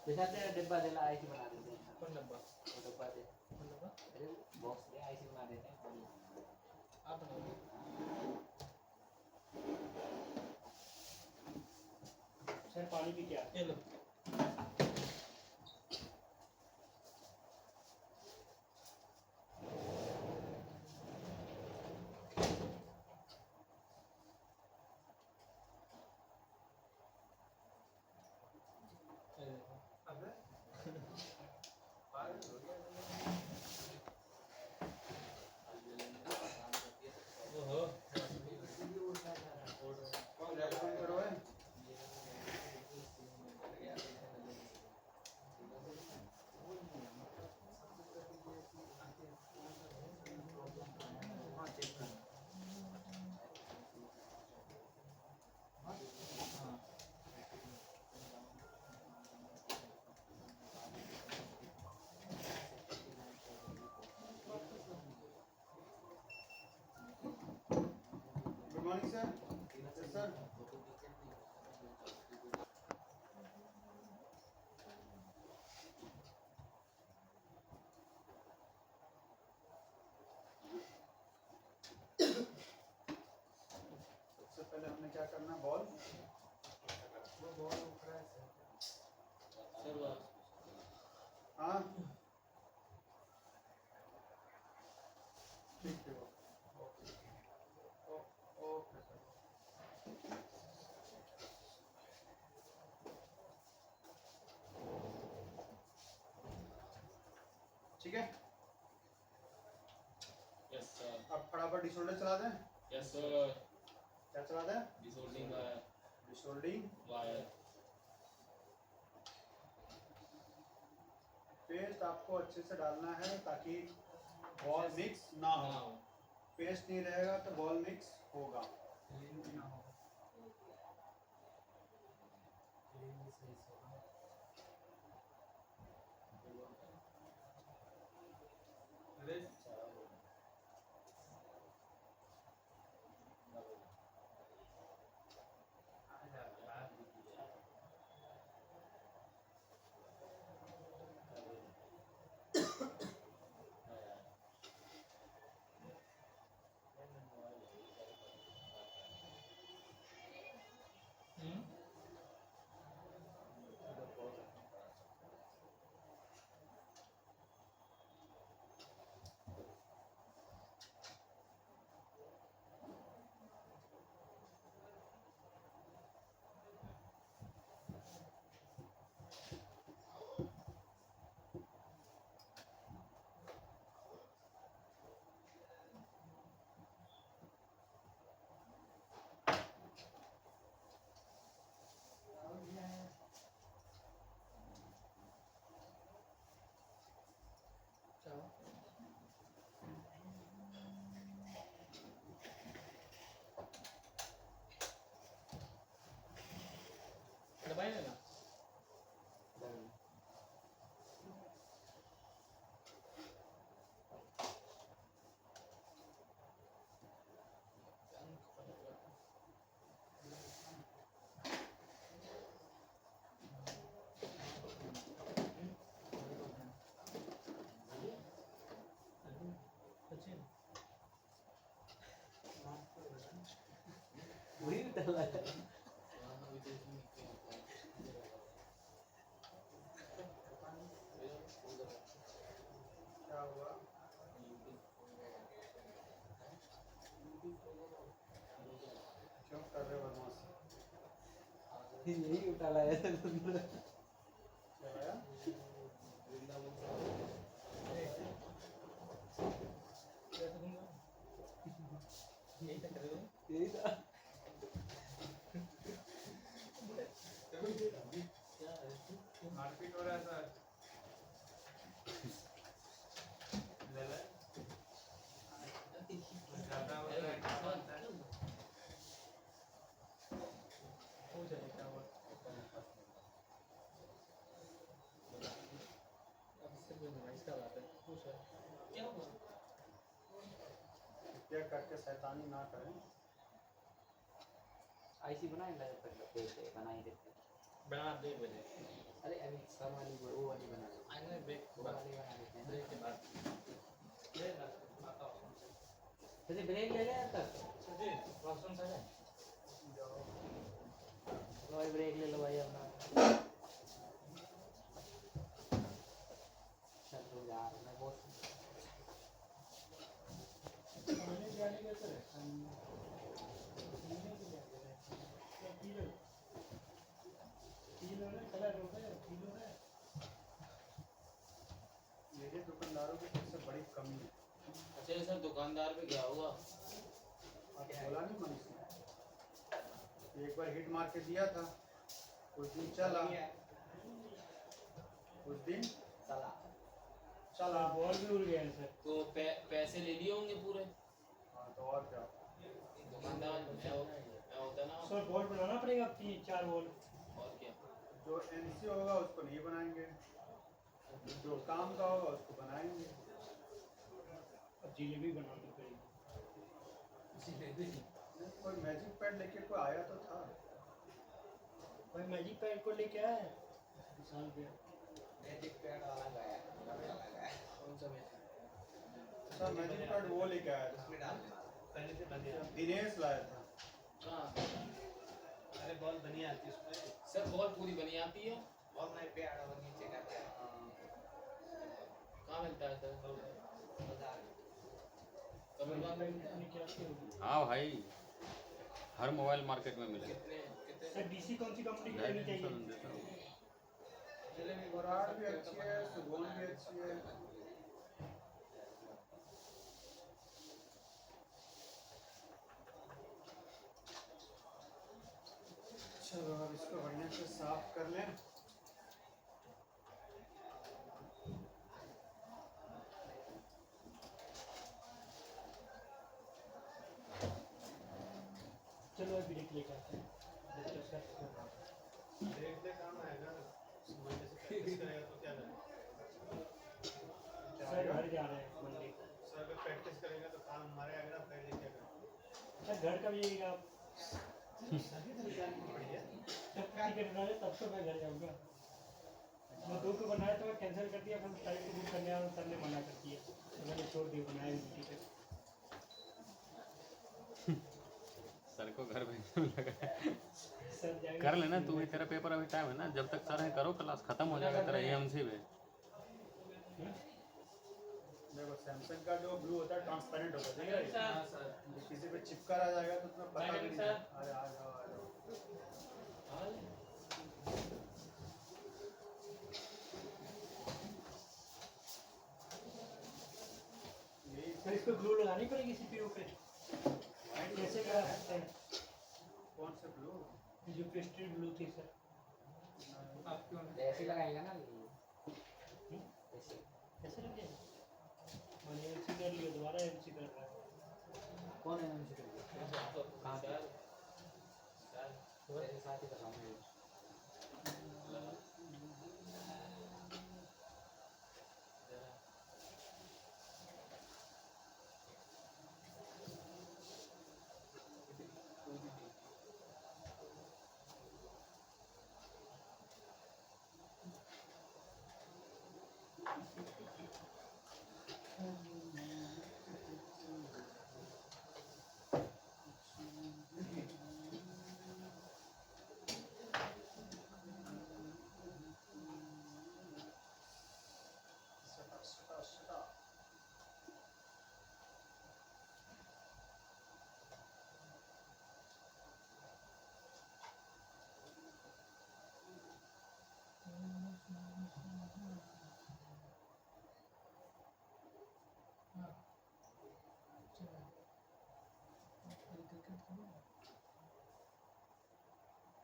D: दिखाते हैं डिब्बा दे ला आईसी बना देते हैं।
B: कौन डब्बा?
D: वो डिब्बा दे,
B: कौन डब्बा?
D: अरे बॉक्स दे आईसी बना देते हैं।
B: आप बनाओगे।
G: सर पानी भी क्या?
B: ये लो।
A: सर सबसे पहले हमने क्या करना है बॉल
E: सर वो
A: हाँ ठीक है ओके सर ठीक है
E: यस सर
A: अब फटाफट डिसऑर्डर चला दें
E: यस सर
A: क्या चला दें
E: डिसोल्डिंग वायर
A: डिसऑर्डरिंग
E: वायर
A: पेस्ट आपको अच्छे से डालना है ताकि बॉल मिक्स ना हो
E: नाउ
A: पेस्ट नहीं रहेगा तो बॉल मिक्स होगा
B: दबाई लेना
D: वही डाला है
A: क्या हुआ क्यों कर रहे हो बदमाशी
D: यही उठाला है
A: क्या भैया
B: यही तक कर रहे हो
D: यही था
A: मारपीट हो रहा है सर
B: हो जाए क्या हुआ अब इससे कोई डिवाइस का बात है पूछ क्या हुआ
A: क्या करके शैतानी ना करें
D: आईसी बनाएंगे तब तक देखते बना ही देते
B: बना दे बजे
D: अरे अभी सब वाली वो वाली बना लो
B: आने ब्रेक
D: वो वाली बना देते हैं
B: ब्रेक के बाद ले ना आता हूं
D: तुझे ब्रेक ले ले अब तक
B: जी वॉशरूम से जाए
D: लो भाई ब्रेक ले लो भाई अपना चल तो यार मैं बहुत
A: मेरे दुकानदारों की सबसे बड़ी कमी है
E: अच्छा ये सर दुकानदार पे क्या होगा
A: आप बोला नहीं मनीष ने एक बार हिट मार के दिया था कुछ दिन चला कुछ दिन
D: साला
A: चला
G: बॉल भी उड़ गया है सर
E: तो पैसे ले लिए होंगे पूरे
A: हाँ तो और क्या
E: दुकानदार मैं होता ना
G: सर बॉल बनाना पड़ेगा 3-4 बॉल
E: और क्या
A: जो एनसी होगा उसको नहीं बनाएंगे जो काम का होगा उसको बनाएंगे
G: अब जिलेबी बनानी पड़ेगी
A: कोई मैजिक पैड लेके कोई आया तो था।
G: भाई मैजिक पैड को लेके आया है साल पे।
E: मैजिक पैड अलग आया कौन सा मैजिक
A: अच्छा मैजिक पैड वो लेके आया था,
E: इसमें डाल दे
B: पहले से बनी है।
A: दिनेश लाया था।
E: कहाँ
B: अरे बॉल बनी आती है उसमें।
E: सर बॉल पूरी बनी आती है
B: और नहीं पे आड़ा वो नीचे का पे।
E: कहाँ मिलता है सर
B: बाजार
E: कमलबाग में मिलता है
G: अपनी क्या की होगी
C: हाँ भाई, हर मोबाइल मार्केट में मिलेगा।
E: कितने कितने
G: सर डीसी कौन सी कंपनी की लेनी चाहिए?
A: विराट भी अच्छी है, सुगोन भी अच्छी है। चलो अब इसको बढ़िया से साफ कर लें।
G: चलो अभी ब्रेक लेके आते हैं। बच्चों से
B: देख ले काम आएगा ना। मंडे से प्रैक्टिस करेगा तो क्या करेगा?
G: सर घर जा रहे हैं मंडे को।
B: सर अगर प्रैक्टिस करेगा तो काम हमारे आएगा ना, पहले क्या करेगा?
G: सर घर कब जाइएगा आप?
B: सही तो जानी बढ़िया।
G: जब टिकट बना ले तब तो मैं घर जाऊँगा। मैं 2 को बनाया तो मैं कैंसिल कर दिया, फिर फ्लाइट को बुक करने आया सर ने मना कर दिया, तो मैंने छोड़ दिया बनाया नहीं टिकट।
C: सर को घर भेजने में लगा है।
G: सर जाएंगे
C: कर लेना तू भी, तेरा पेपर अभी टाइम है ना, जब तक सर है करो, क्लास खत्म हो जाएगा तेरा एएमसी में।
A: देखो सैमसंग का जो ब्लू होता है ट्रांसपेरेंट होता है, ठीक है?
E: हाँ सर
A: किसी पे चिपका रह जाएगा तो तुम्हें पता भी नहीं।
E: सर।
A: अरे आ जाओ आ जाओ। यही
G: सर इसको ग्लू लगानी पड़ेगी सीपीयू पे। कैसे लगा सकते हैं?
A: कौन से ब्लू?
G: ये जो पेस्ट्री ब्लू थी सर।
D: ऐसे लगाएगा ना ऐसे।
G: कैसे लग जाएगा? मैंने एमसी कर लिया, दोबारा एमसी कर रहा है।
D: कौन है उनसे कर दिया? कहाँ पे?
E: सर
D: मेरे साथ ही कर रहा हूँ मैं।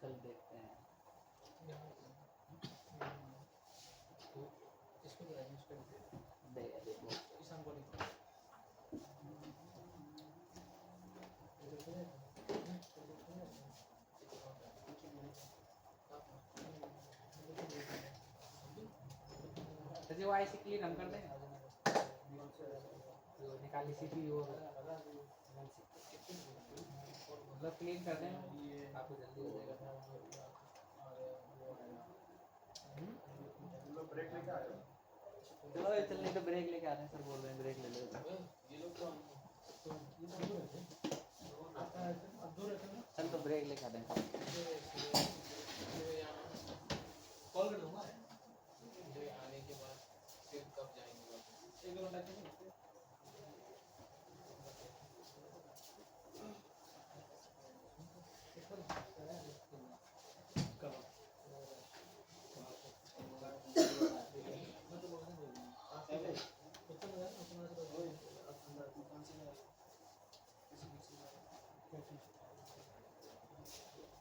D: कल देखते हैं।
E: इसको क्या है इसको
D: देखो
E: ईशान को लिखो
D: तो जो ऐसे क्लियर हम कर देंगे जो निकाली सीपीयू और मतलब क्लीन कर दें आपको जल्दी हो जाएगा।
A: लोग ब्रेक लेके आ जाओ।
D: चलो ये चलने तो ब्रेक लेके आ रहे हैं सर, बोल रहे हैं ब्रेक ले लो।
E: ये लोग तो
D: चल तो ब्रेक लेके आ दें।
B: कॉल कर दूंगा।
E: आने के बाद फिर कब जाएंगे वापस?
B: 1 घंटा के लिए।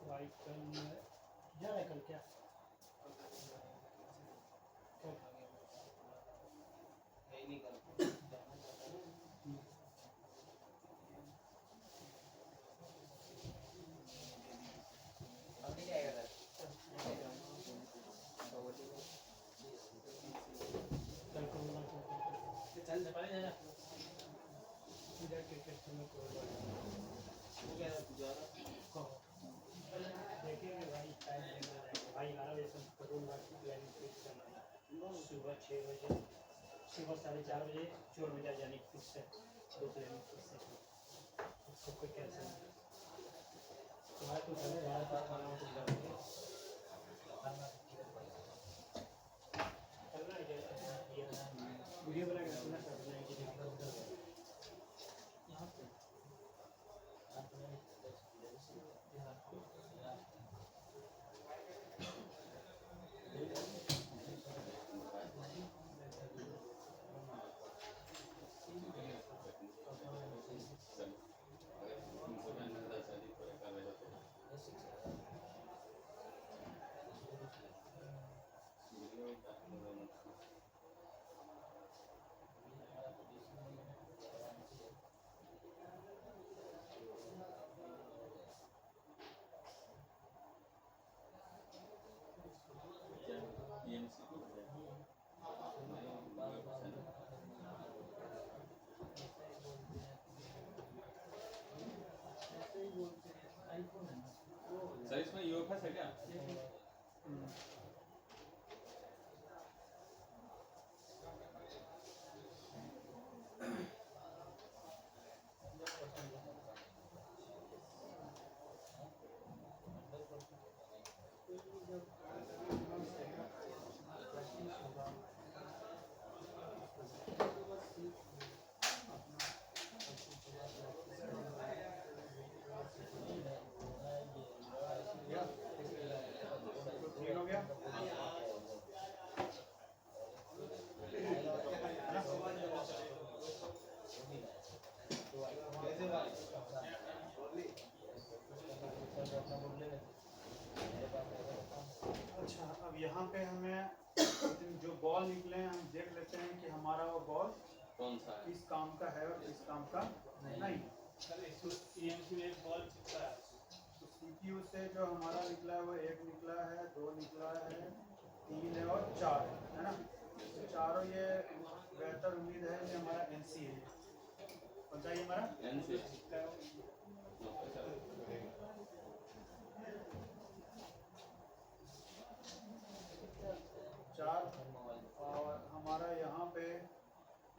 G: वाइट कल जा रहा है कल क्या?
E: है नहीं कर
D: अब नहीं आएगा सर।
G: कल को होगा
B: चल पहले जाना।
G: क्रिकेट खेलने को
B: हो गया।
G: सुबह 6 बजे सुबह 4:30 बजे चोर बाजार जाने की फिक्स है 2 किलोमीटर से सबको कैंसिल तुम्हारा तो चले यार तो खाना तो जाओगे करना है वीडियो बनाएगा सुना करना है कि
B: यहाँ पे
C: सर इसमें यूएफएस है क्या?
A: क्लियर हो गया अच्छा अब यहाँ पे हमें जो बॉल निकले हैं हम देख लेते हैं कि हमारा वो बॉल
C: कौन सा है?
A: किस काम का है और किस काम का नहीं
B: EMC में एक बॉल चिपका है
A: तो CPU से जो हमारा निकला है वो 1 निकला है 2 निकला है 3 है और 4 है ना तो चारों ये बेहतर उम्मीद है कि हमारा NC है कौन सा ये हमारा
C: NC
A: चार और हमारा यहाँ पे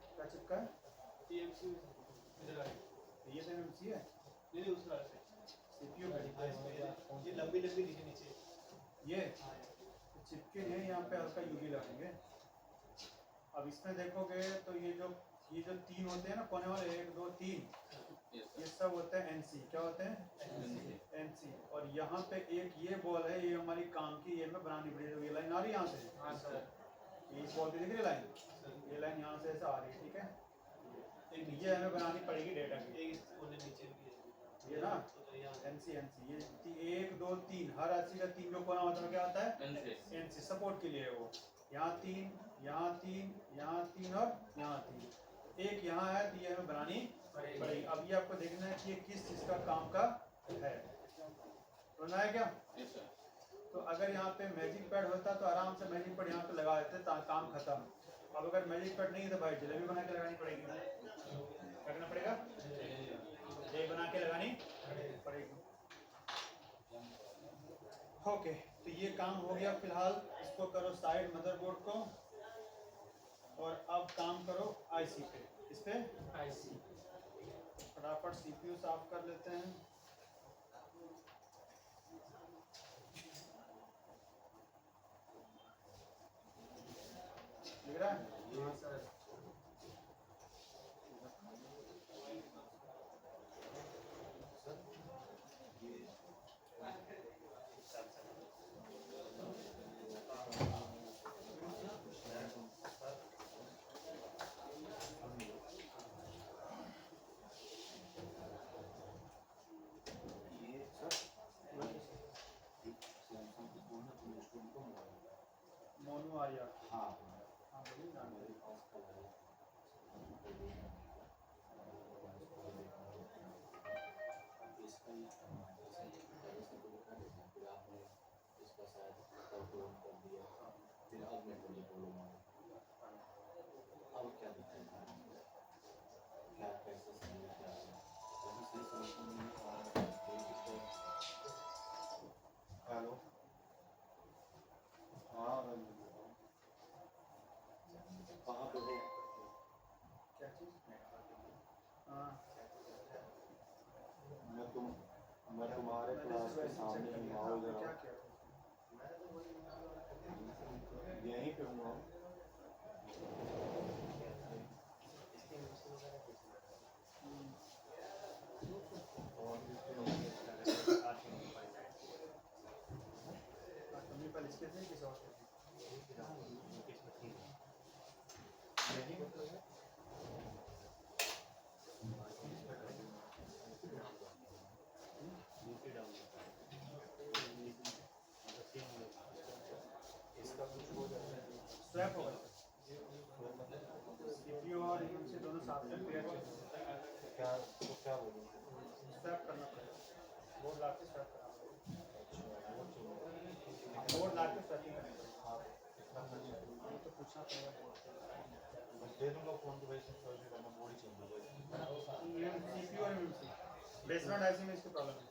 A: क्या चिपका है
B: EMC इधर आए
A: तो ये तो MC है
B: नहीं उस तरह से
A: CPU पे
B: ये लंबी लंबी नीचे नीचे
A: ये तो चिपके हैं यहाँ पे हल्का UV लगेंगे अब इसमें देखोगे तो ये जो 3 होते हैं ना कोने वाले 1 2 3 ये सब होते हैं NC क्या होते हैं NC और यहाँ पे एक ये बॉल है ये हमारी काम की ये हमें बनानी पड़ेगी ये लाइन आ रही है यहाँ से
B: हाँ सर
A: ये इस बॉल की दिख रही लाइन ये लाइन यहाँ से ऐसे आ रही है ठीक है एक नीचे हमें बनानी पड़ेगी डेटा की
B: एक कोने नीचे भी है
A: ये ना NC ये 1 2 3 हर राशि का 3 जो कोना होता है क्या आता है NC सपोर्ट के लिए है वो यहाँ 3 यहाँ 3 यहाँ 3 और यहाँ 3 एक यहाँ है तो ये हमें बनानी पड़ेगी अब ये आपको देखना है कि ये किस चीज़ का काम का है समझना है क्या तो अगर यहाँ पे मैजिक पैड होता तो आराम से मैजिक पैड यहाँ पे लगा देते काम खत्म अब अगर मैजिक पैड नहीं तो भाई जलेबी बना के लगानी पड़ेगी क्या करना पड़ेगा जलेबी बना के लगानी पड़ेगी ओके तो ये काम हो गया फिलहाल इसको करो साइड मदरबोर्ड को और अब काम करो आईसी पे इस पे
G: आईसी
A: फटाफट सीपीयू साफ कर लेते हैं दिख रहा है
G: हाँ सर
A: मोनू आर्या
F: हाँ
A: हाँ बोलिए जानकारी
F: हेलो हाँ मैं तुम्हारे क्लास के सामने ही आओ जरा
A: क्या किया
F: यहीं पे हूँ
A: तुमने पहले इसके थे किस और स्वैप होगा सीपीयू और इनसे दोनों साथ में पेयर
F: क्या तो क्या बोलूँ
A: स्वैप करना पड़ेगा बोर्ड ला के स्वैप करना पड़ेगा बोर्ड ला के स्वैपिंग करनी पड़ेगी ये तो पूछना पड़ेगा बोर्ड
F: दे दूँगा फोन तो वैसे सर्वे करना बोर्ड ही चल रहा है
A: सीपीयू और एमएमसी बेसमेंट आईसी में इसकी प्रॉब्लम है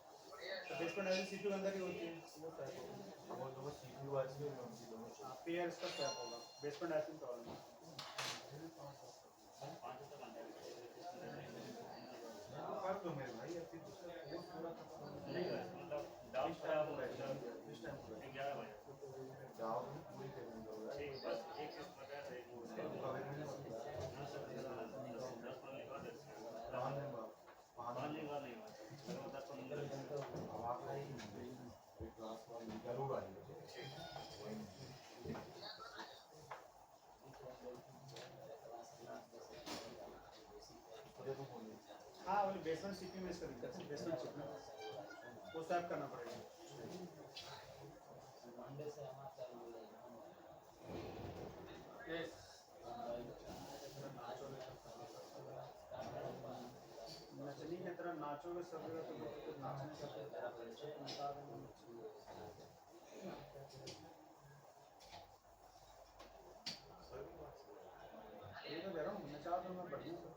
A: तो बेसमेंट आईसी सीपीयू के अंदर ही होती है वो स्वैप होगा
F: अब वो दोनों CPU आईसी और एमसी दोनों
A: पेयर इसका स्वैप होगा बेसमेंट आईसी में प्रॉब्लम है
F: कर दो मेरे भाई अब फिर दूसरा कोर्स पूरा खत्म
A: डाउन खराब हो गया
F: इस टाइम पूरा 11 बजे जाओ पूरी पेमेंट होगा
A: ठीक बस एक
F: जरूर आएंगे
A: हाँ वो बेसमेंट सीपी में इसका दिक्कत है बेसमेंट चिप में वो स्वैप करना पड़ेगा नचनी की तरह नाचोगे सब जगह तो लोग तो नाचने का ये तो कह रहा हूँ नचा दो मैं बढ़िया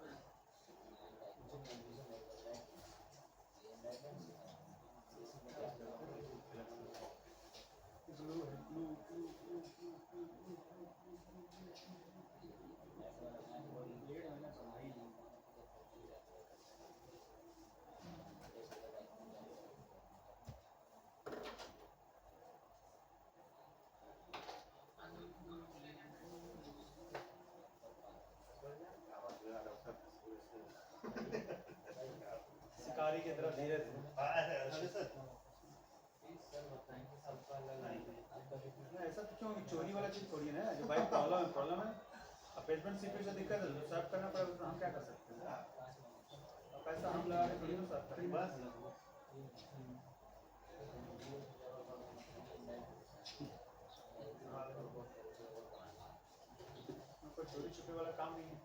A: शिकारी की तरह धीरे धीरे ऐसा तो क्यों चोरी वाला चीज थोड़ी है ना जो भाई प्रॉब्लम है अब बेसमेंट सीपीयू से दिक्कत है तो स्वैप करना पड़ेगा तो हम क्या कर सकते हैं अब पैसा हम लगा के थोड़ी ना स्वैप करेंगे बस कोई चोरी छुपे वाला काम नहीं है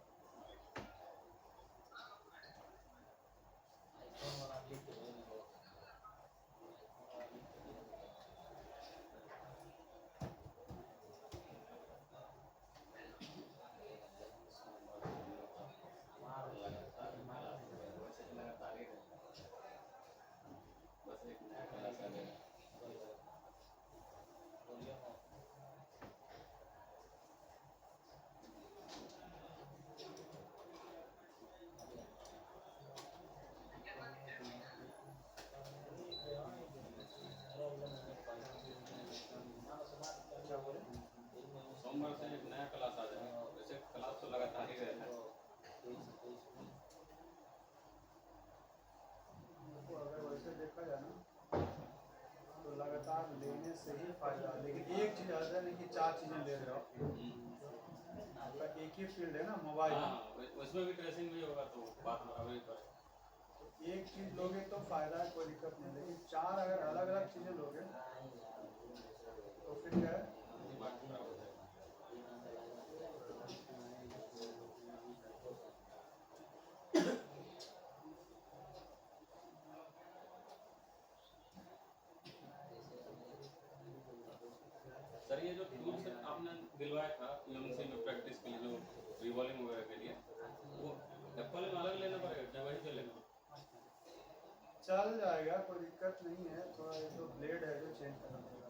C: सोमवार से एक नया क्लास आ जाएगा वैसे क्लास तो लगातार ही रहता है
A: तो अगर वैसे देखा जाए ना तो लगातार लेने से ही फायदा है लेकिन एक चीज आता है कि चार चीजें ले रहे हो आपका एक ही फील्ड है ना मोबाइल
C: हाँ उसमें भी ट्रेसिंग भी होगा तो बात बराबर ही पर
A: एक चीज लोगे तो फायदा है कोई दिक्कत नहीं लेकिन चार अगर अलग अलग चीजें लोगे तो फिर क्या है
C: दिमाग खराब हो जाएगा सर ये जो टूल्स आपने दिलवाया था यूएमसी में प्रैक्टिस के लिए जो रिवॉल्विंग वगैरह के लिए वो एप्पल में अलग लेना पड़ेगा क्या वही चलेगा
A: चल जाएगा कोई दिक्कत नहीं है थोड़ा ये तो ब्लेड है जो चेंज करना पड़ेगा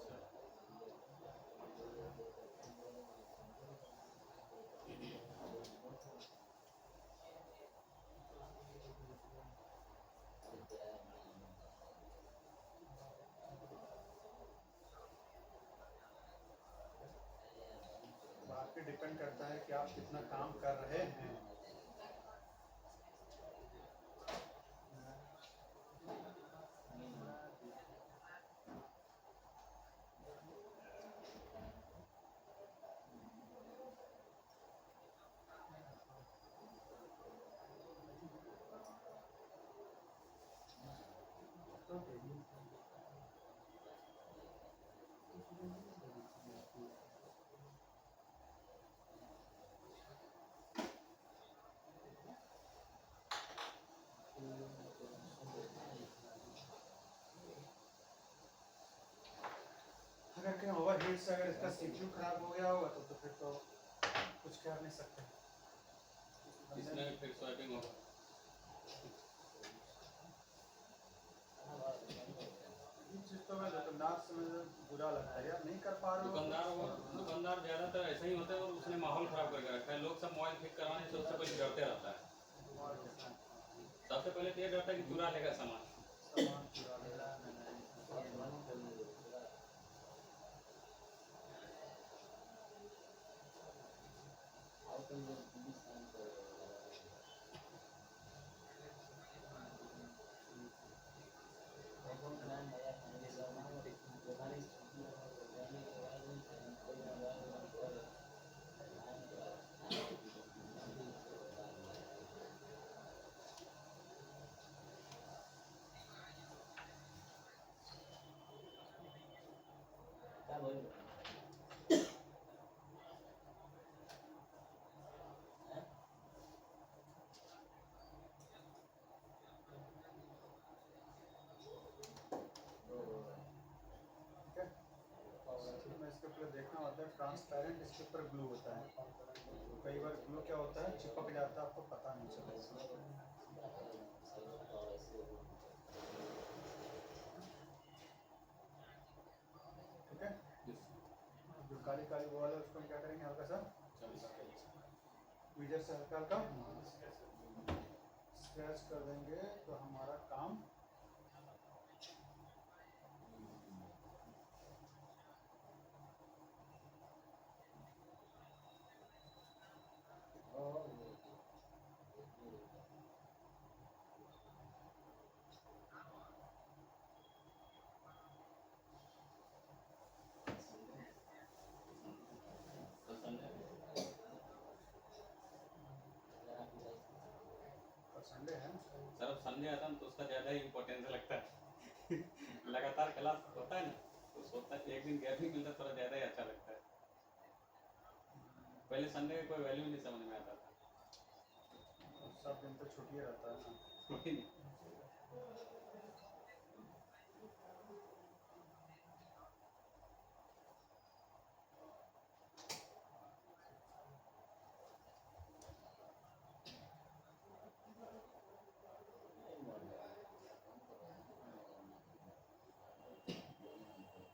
A: पे डिपेंड करता है कि आप कितना काम कर रहे हैं। अगर कहीं ओवरहीट से अगर इसका सीपीयू खराब हो गया होगा तो फिर तो कुछ कर नहीं सकते।
C: इसमें फिर स्वैपिंग होगा।
A: ये चीज़ तो मैं दुकानदार से मुझे बुरा लगता है यार, नहीं कर पा रहे हो।
C: दुकानदार ज़्यादातर ऐसा ही होता है और उसने माहौल खराब करके रखा है। लोग सब मोबाइल ठीक करवाने से उससे पहले डरते रहता है। सबसे पहले तो ये डरता है कि चुरा लेगा सामान।
A: सामान चुरा लेगा। में इसके ऊपर देखना होता है ट्रांसपेरेंट, इसके ऊपर ग्लू होता है। तो कई बार ग्लू क्या होता है चिपक जाता है, आपको पता नहीं चलेगा। ठीक है, जो काली काली बॉल है उसको हम क्या करेंगे, हल्का सा वीजर से हल्का हल्का स्क्रैच कर देंगे तो हमारा काम संडे है।
C: सर अब संडे आता है तो उसका ज़्यादा ही इम्पोर्टेंस लगता है। लगातार क्लास होता है ना तो सोचता है एक दिन गैप ही मिलता थोड़ा ज़्यादा ही अच्छा लगता है। पहले संडे का कोई वैल्यू नहीं समझ में आता था।
A: सब दिन तो छुट्टी रहता है ना।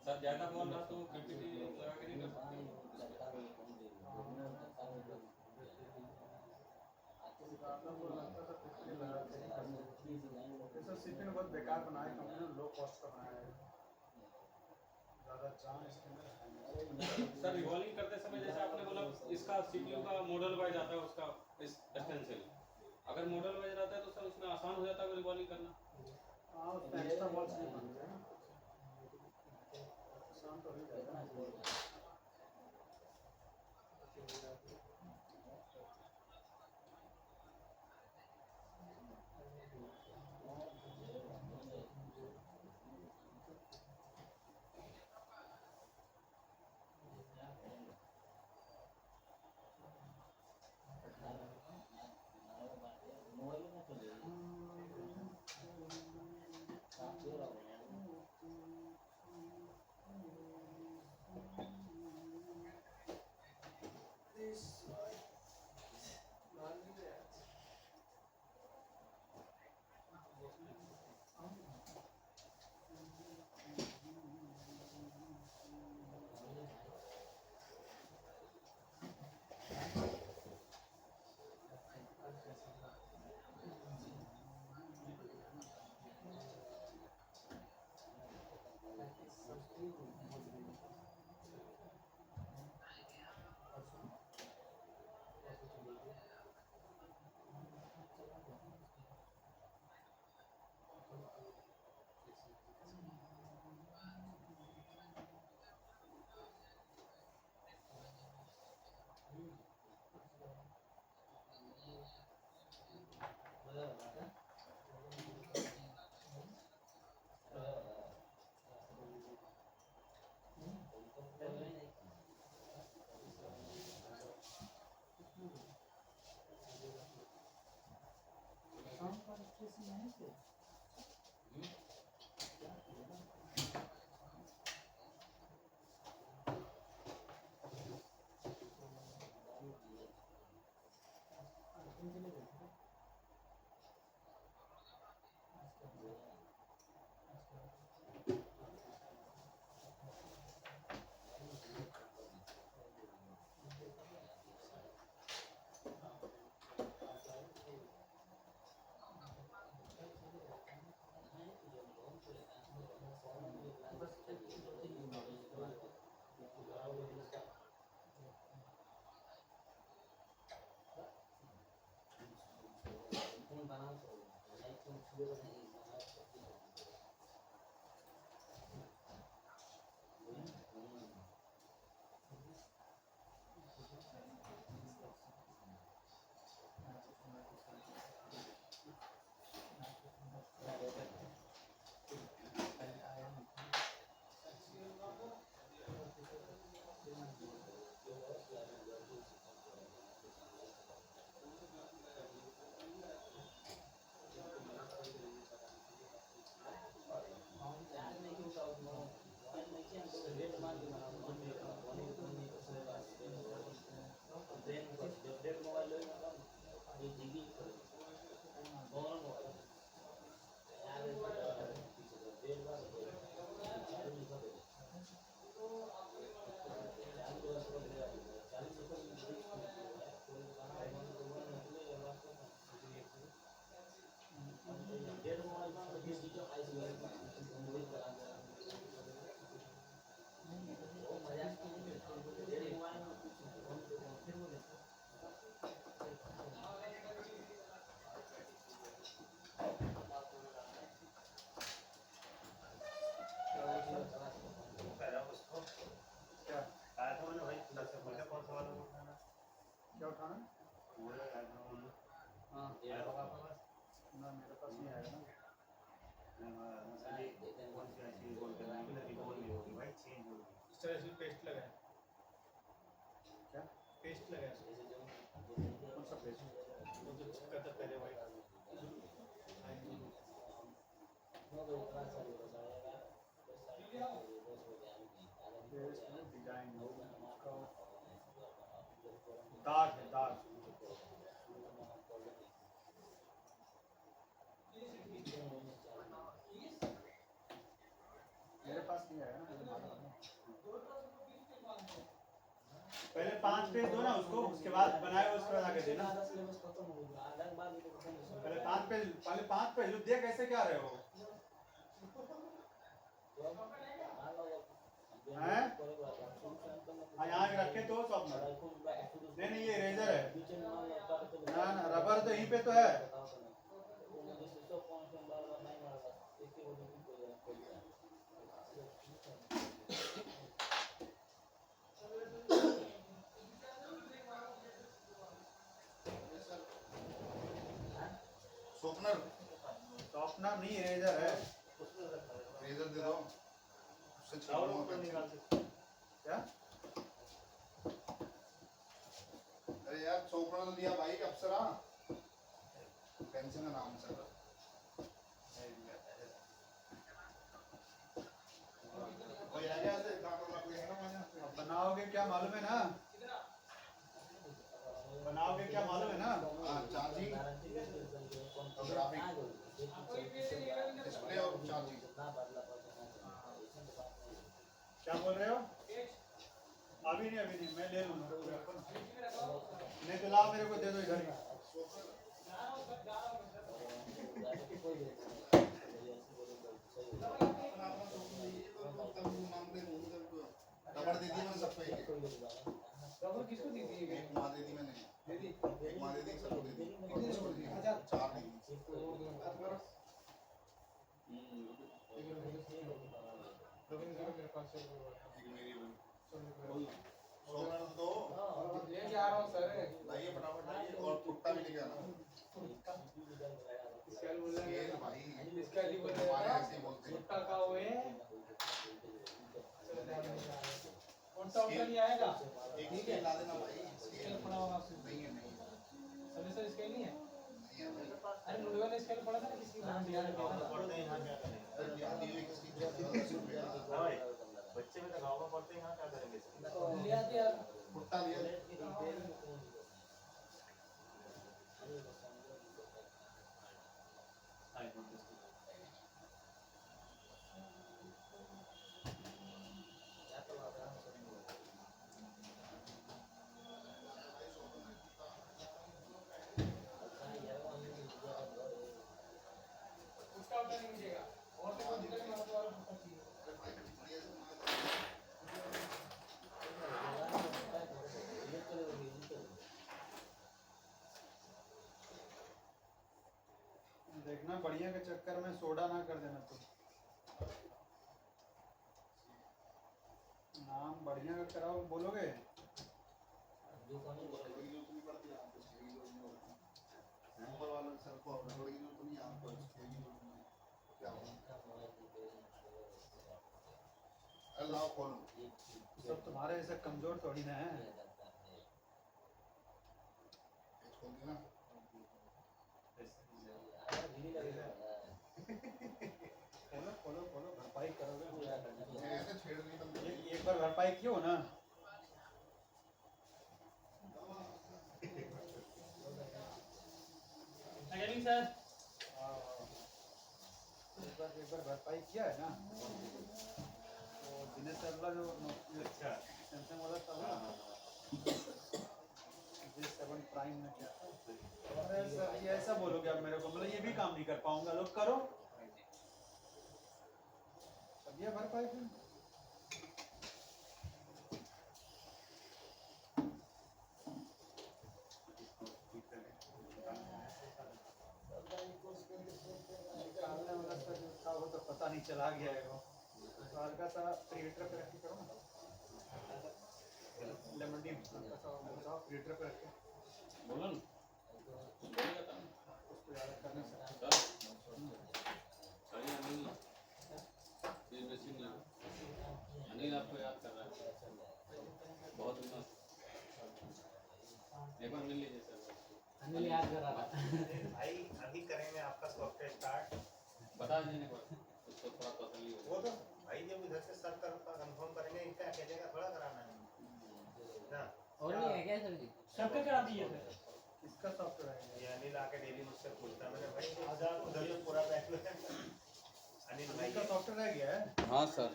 C: सर ज़्यादा बोल रहा तो पीपीटी लगा के नहीं कर सकते।
A: सीपी ने बहुत बेकार बनाया कंपनी ने, लो कॉस्ट का बनाया है, ज़्यादा जान इसके अंदर।
C: सर रिवॉल्विंग करते समय जैसे आपने बोला इसका सीपीयू का मॉडल वाइज आता है उसका एक्सटेंसिल, अगर मॉडल वाइज रहता है तो सर उसमें आसान हो जाता है रिवॉल्विंग करना।
A: हाँ उसमें एक्स्ट्रा बॉल्स नहीं बनते हैं, आसान तो हो जाएगा ना।
F: पहला उसको
A: क्या
F: आया था मैंने भाई सबसे पहले कौन सा वाला उठाना
A: क्या उठाना
F: वो आया था मैंने
E: हाँ
F: आया होगा आपके पास
A: ना मेरे पास नहीं आएगा ना
F: नहीं हमारा सभी कौन सी ऐसी बोल कर रहे हैं कि बोल नहीं होगी भाई चेंज होगी
G: इस तरह से पेस्ट लगाया
A: क्या
G: पेस्ट लगाया
A: कौन सा पेज
G: वो जो चिपका था पहले वाइट
A: डिजाइन दाग है दाग मेरे पास नहीं आएगा ना मुझे मालूम है। पहले 5 पेज दो ना उसको, उसके बाद बनाए उसके बाद आगे देना। पहले 5 पेज लो, देख कैसे क्या रहे हो हैं? हाँ यहाँ रखे तो शॉप में। नहीं ये इरेजर है ना, ना रबर तो यहीं पे तो है। शॉर्पनर नहीं इरेजर है।
H: इरेजर दे दो उससे छीलूंगा
F: निकाल सकते
A: क्या
H: अरे यार शॉर्पनर तो दिया भाई अप्सरा पेंसिल का नाम सर
A: कोई आ गया से अब बनाओगे क्या मालूम है ना, बनाओगे क्या मालूम है ना।
H: हाँ चार्जिंग ग्राफिक डिस्प्ले और चार्जिंग
A: क्या बोल रहे हो? अभी नहीं मैं ले लूंगा, नहीं तो लाओ मेरे को दे दो इधर ही।
H: रबड़ दे दी मैंने सबको एक
E: रबर किसको दी थी?
H: एक माँ दे दी मैंने एक माँ दे दी सबको दे दी चार दे दी एक मेरी शॉर्पनर दो
E: लेके आ रहा हूँ सर।
H: लाइए फटाफट लाइए और पुट्टा भी लेके आना स्केल भाई
E: इसका लिए बोल
H: हमारे
E: रहा
H: ऐसे ही बोलते हैं
E: है का हुए कौन सा ऑप्शन नहीं आएगा?
H: एक स्केल ला देना भाई
E: स्केल
H: स्केल
E: पड़ा होगा आपसे।
H: नहीं है नहीं है
E: सर इसका नहीं है?
G: अरे मुर्गा ने इसके पढ़ा था ना किसी नाम दिया है
F: पढ़ते हैं यहाँ क्या करेंगे?
H: अरे यहाँ दी हुई किसकी 10 रुपया
F: हाँ भाई, बच्चे में तो गाँव में पढ़ते हैं, यहाँ क्या करेंगे इसके?
G: लिया दिया
H: भुट्टा लिया
G: उसका उठा नहीं मिलेगा और तो कोई दिक्कत नहीं होता वाला भुट्टा चाहिए
A: देखना बढ़िया के चक्कर में सोडा ना कर देना तुम। नाम बढ़िया का कराओ बोलोगे।
H: ऊपर वाला सर को अपना थोड़ी जरूरत नहीं है, आपको इसकी जरूरत नहीं है। क्या होगा? अरे लाओ खोलो।
A: सब तुम्हारे ऐसे कमजोर थोड़ी ना है।
H: ये खोल दिया ना।
A: खोलो खोलो खोलो, भरपाई करोगे।
H: ये ऐसे छेड़ नहीं बनती।
A: एक बार भरपाई कियो ना।
G: अगेनिंग सर
A: एक बार भरपाई किया है ना। वो दिनेश सर वाला जो
F: अच्छा
A: सैमसंग वाला था ना, J7 प्राइम में क्या था। अरे सर ये ऐसा बोलोगे अब मेरे को, मतलब ये भी काम नहीं कर पाऊंगा। लोग करो अब ये भरपाई फिर। निकालने वाला सर जो था वो तो पता नहीं चला गया है। वो तो हल्का सा क्रिएटर पे रख के करो ना। लेमन टी हल्का सा बताओ क्रिएटर पे रख के
C: बोलो ना बोलेगा था
A: उसको याद करने से।
C: सर अरे अनिल ये बेसिक नहीं अनिल आपको याद कर रहा है बहुत मस्त। एक बार मिल लीजिए सर।
D: अनिल याद कर रहा था।
F: भाई अभी करेंगे आपका सॉफ्टवेयर स्टार्ट।
C: बता दीजिए एक बार उसको थोड़ा तसल्ली हो
F: वो तो भाई जब इधर से सर कर कंफर्म करेंगे, इनका अकेले का थोड़ा कराना है ना।
D: और भी है क्या सर जी?
G: सबका करा दिए सर
A: इसका सॉफ्टवेयर है
F: ये अनिल आके डेली मुझसे पूछता है, मैंने भाई उधर तो पूरा बैक है। अनिल भाई
A: इसका सॉफ्टवेयर रह गया है।
C: हाँ सर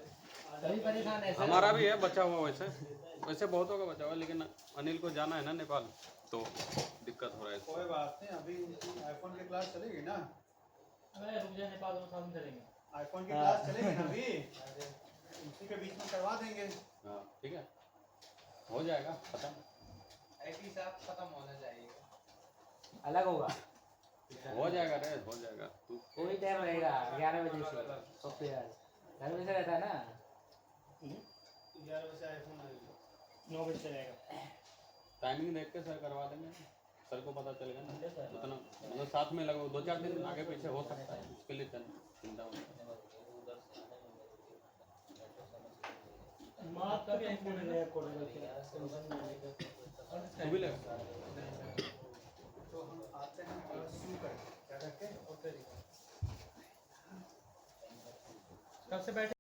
D: सभी परेशान है सर।
C: हमारा भी है बचा हुआ वैसे वैसे बहुतों का बचा हुआ, लेकिन अनिल को जाना है ना नेपाल तो दिक्कत हो रहा है।
A: कोई बात नहीं, अभी इनकी आईफोन की क्लास चलेगी ना।
G: अरे रुक जा, नेपाल में साथ में चलेंगे।
A: आईफोन की क्लास चलेगी ना अभी, उसी के बीच में करवा देंगे।
C: हाँ ठीक है हो जाएगा खत्म।
E: आईटी साहब खत्म होना चाहिए।
D: अलग होगा,
C: हो जाएगा रे हो जाएगा तू
D: कोई टाइम रहेगा 11 बजे से सॉफ्टवेयर घर में से रहता है ना।
A: 11 बजे आईफोन आएगा।
G: 9 बजे चलेगा।
C: टाइमिंग देख के सर करवा देंगे, सर को पता चलेगा ना उतना, मतलब साथ में लगभग 2-4 दिन आगे पीछे हो सकता है, उसके लिए चिंता मत करो।
G: माँ का भी आईफोन है कोड
C: तू भी लगा
A: तो हम आते हैं शुरू करें क्या करके।
G: कब से बैठे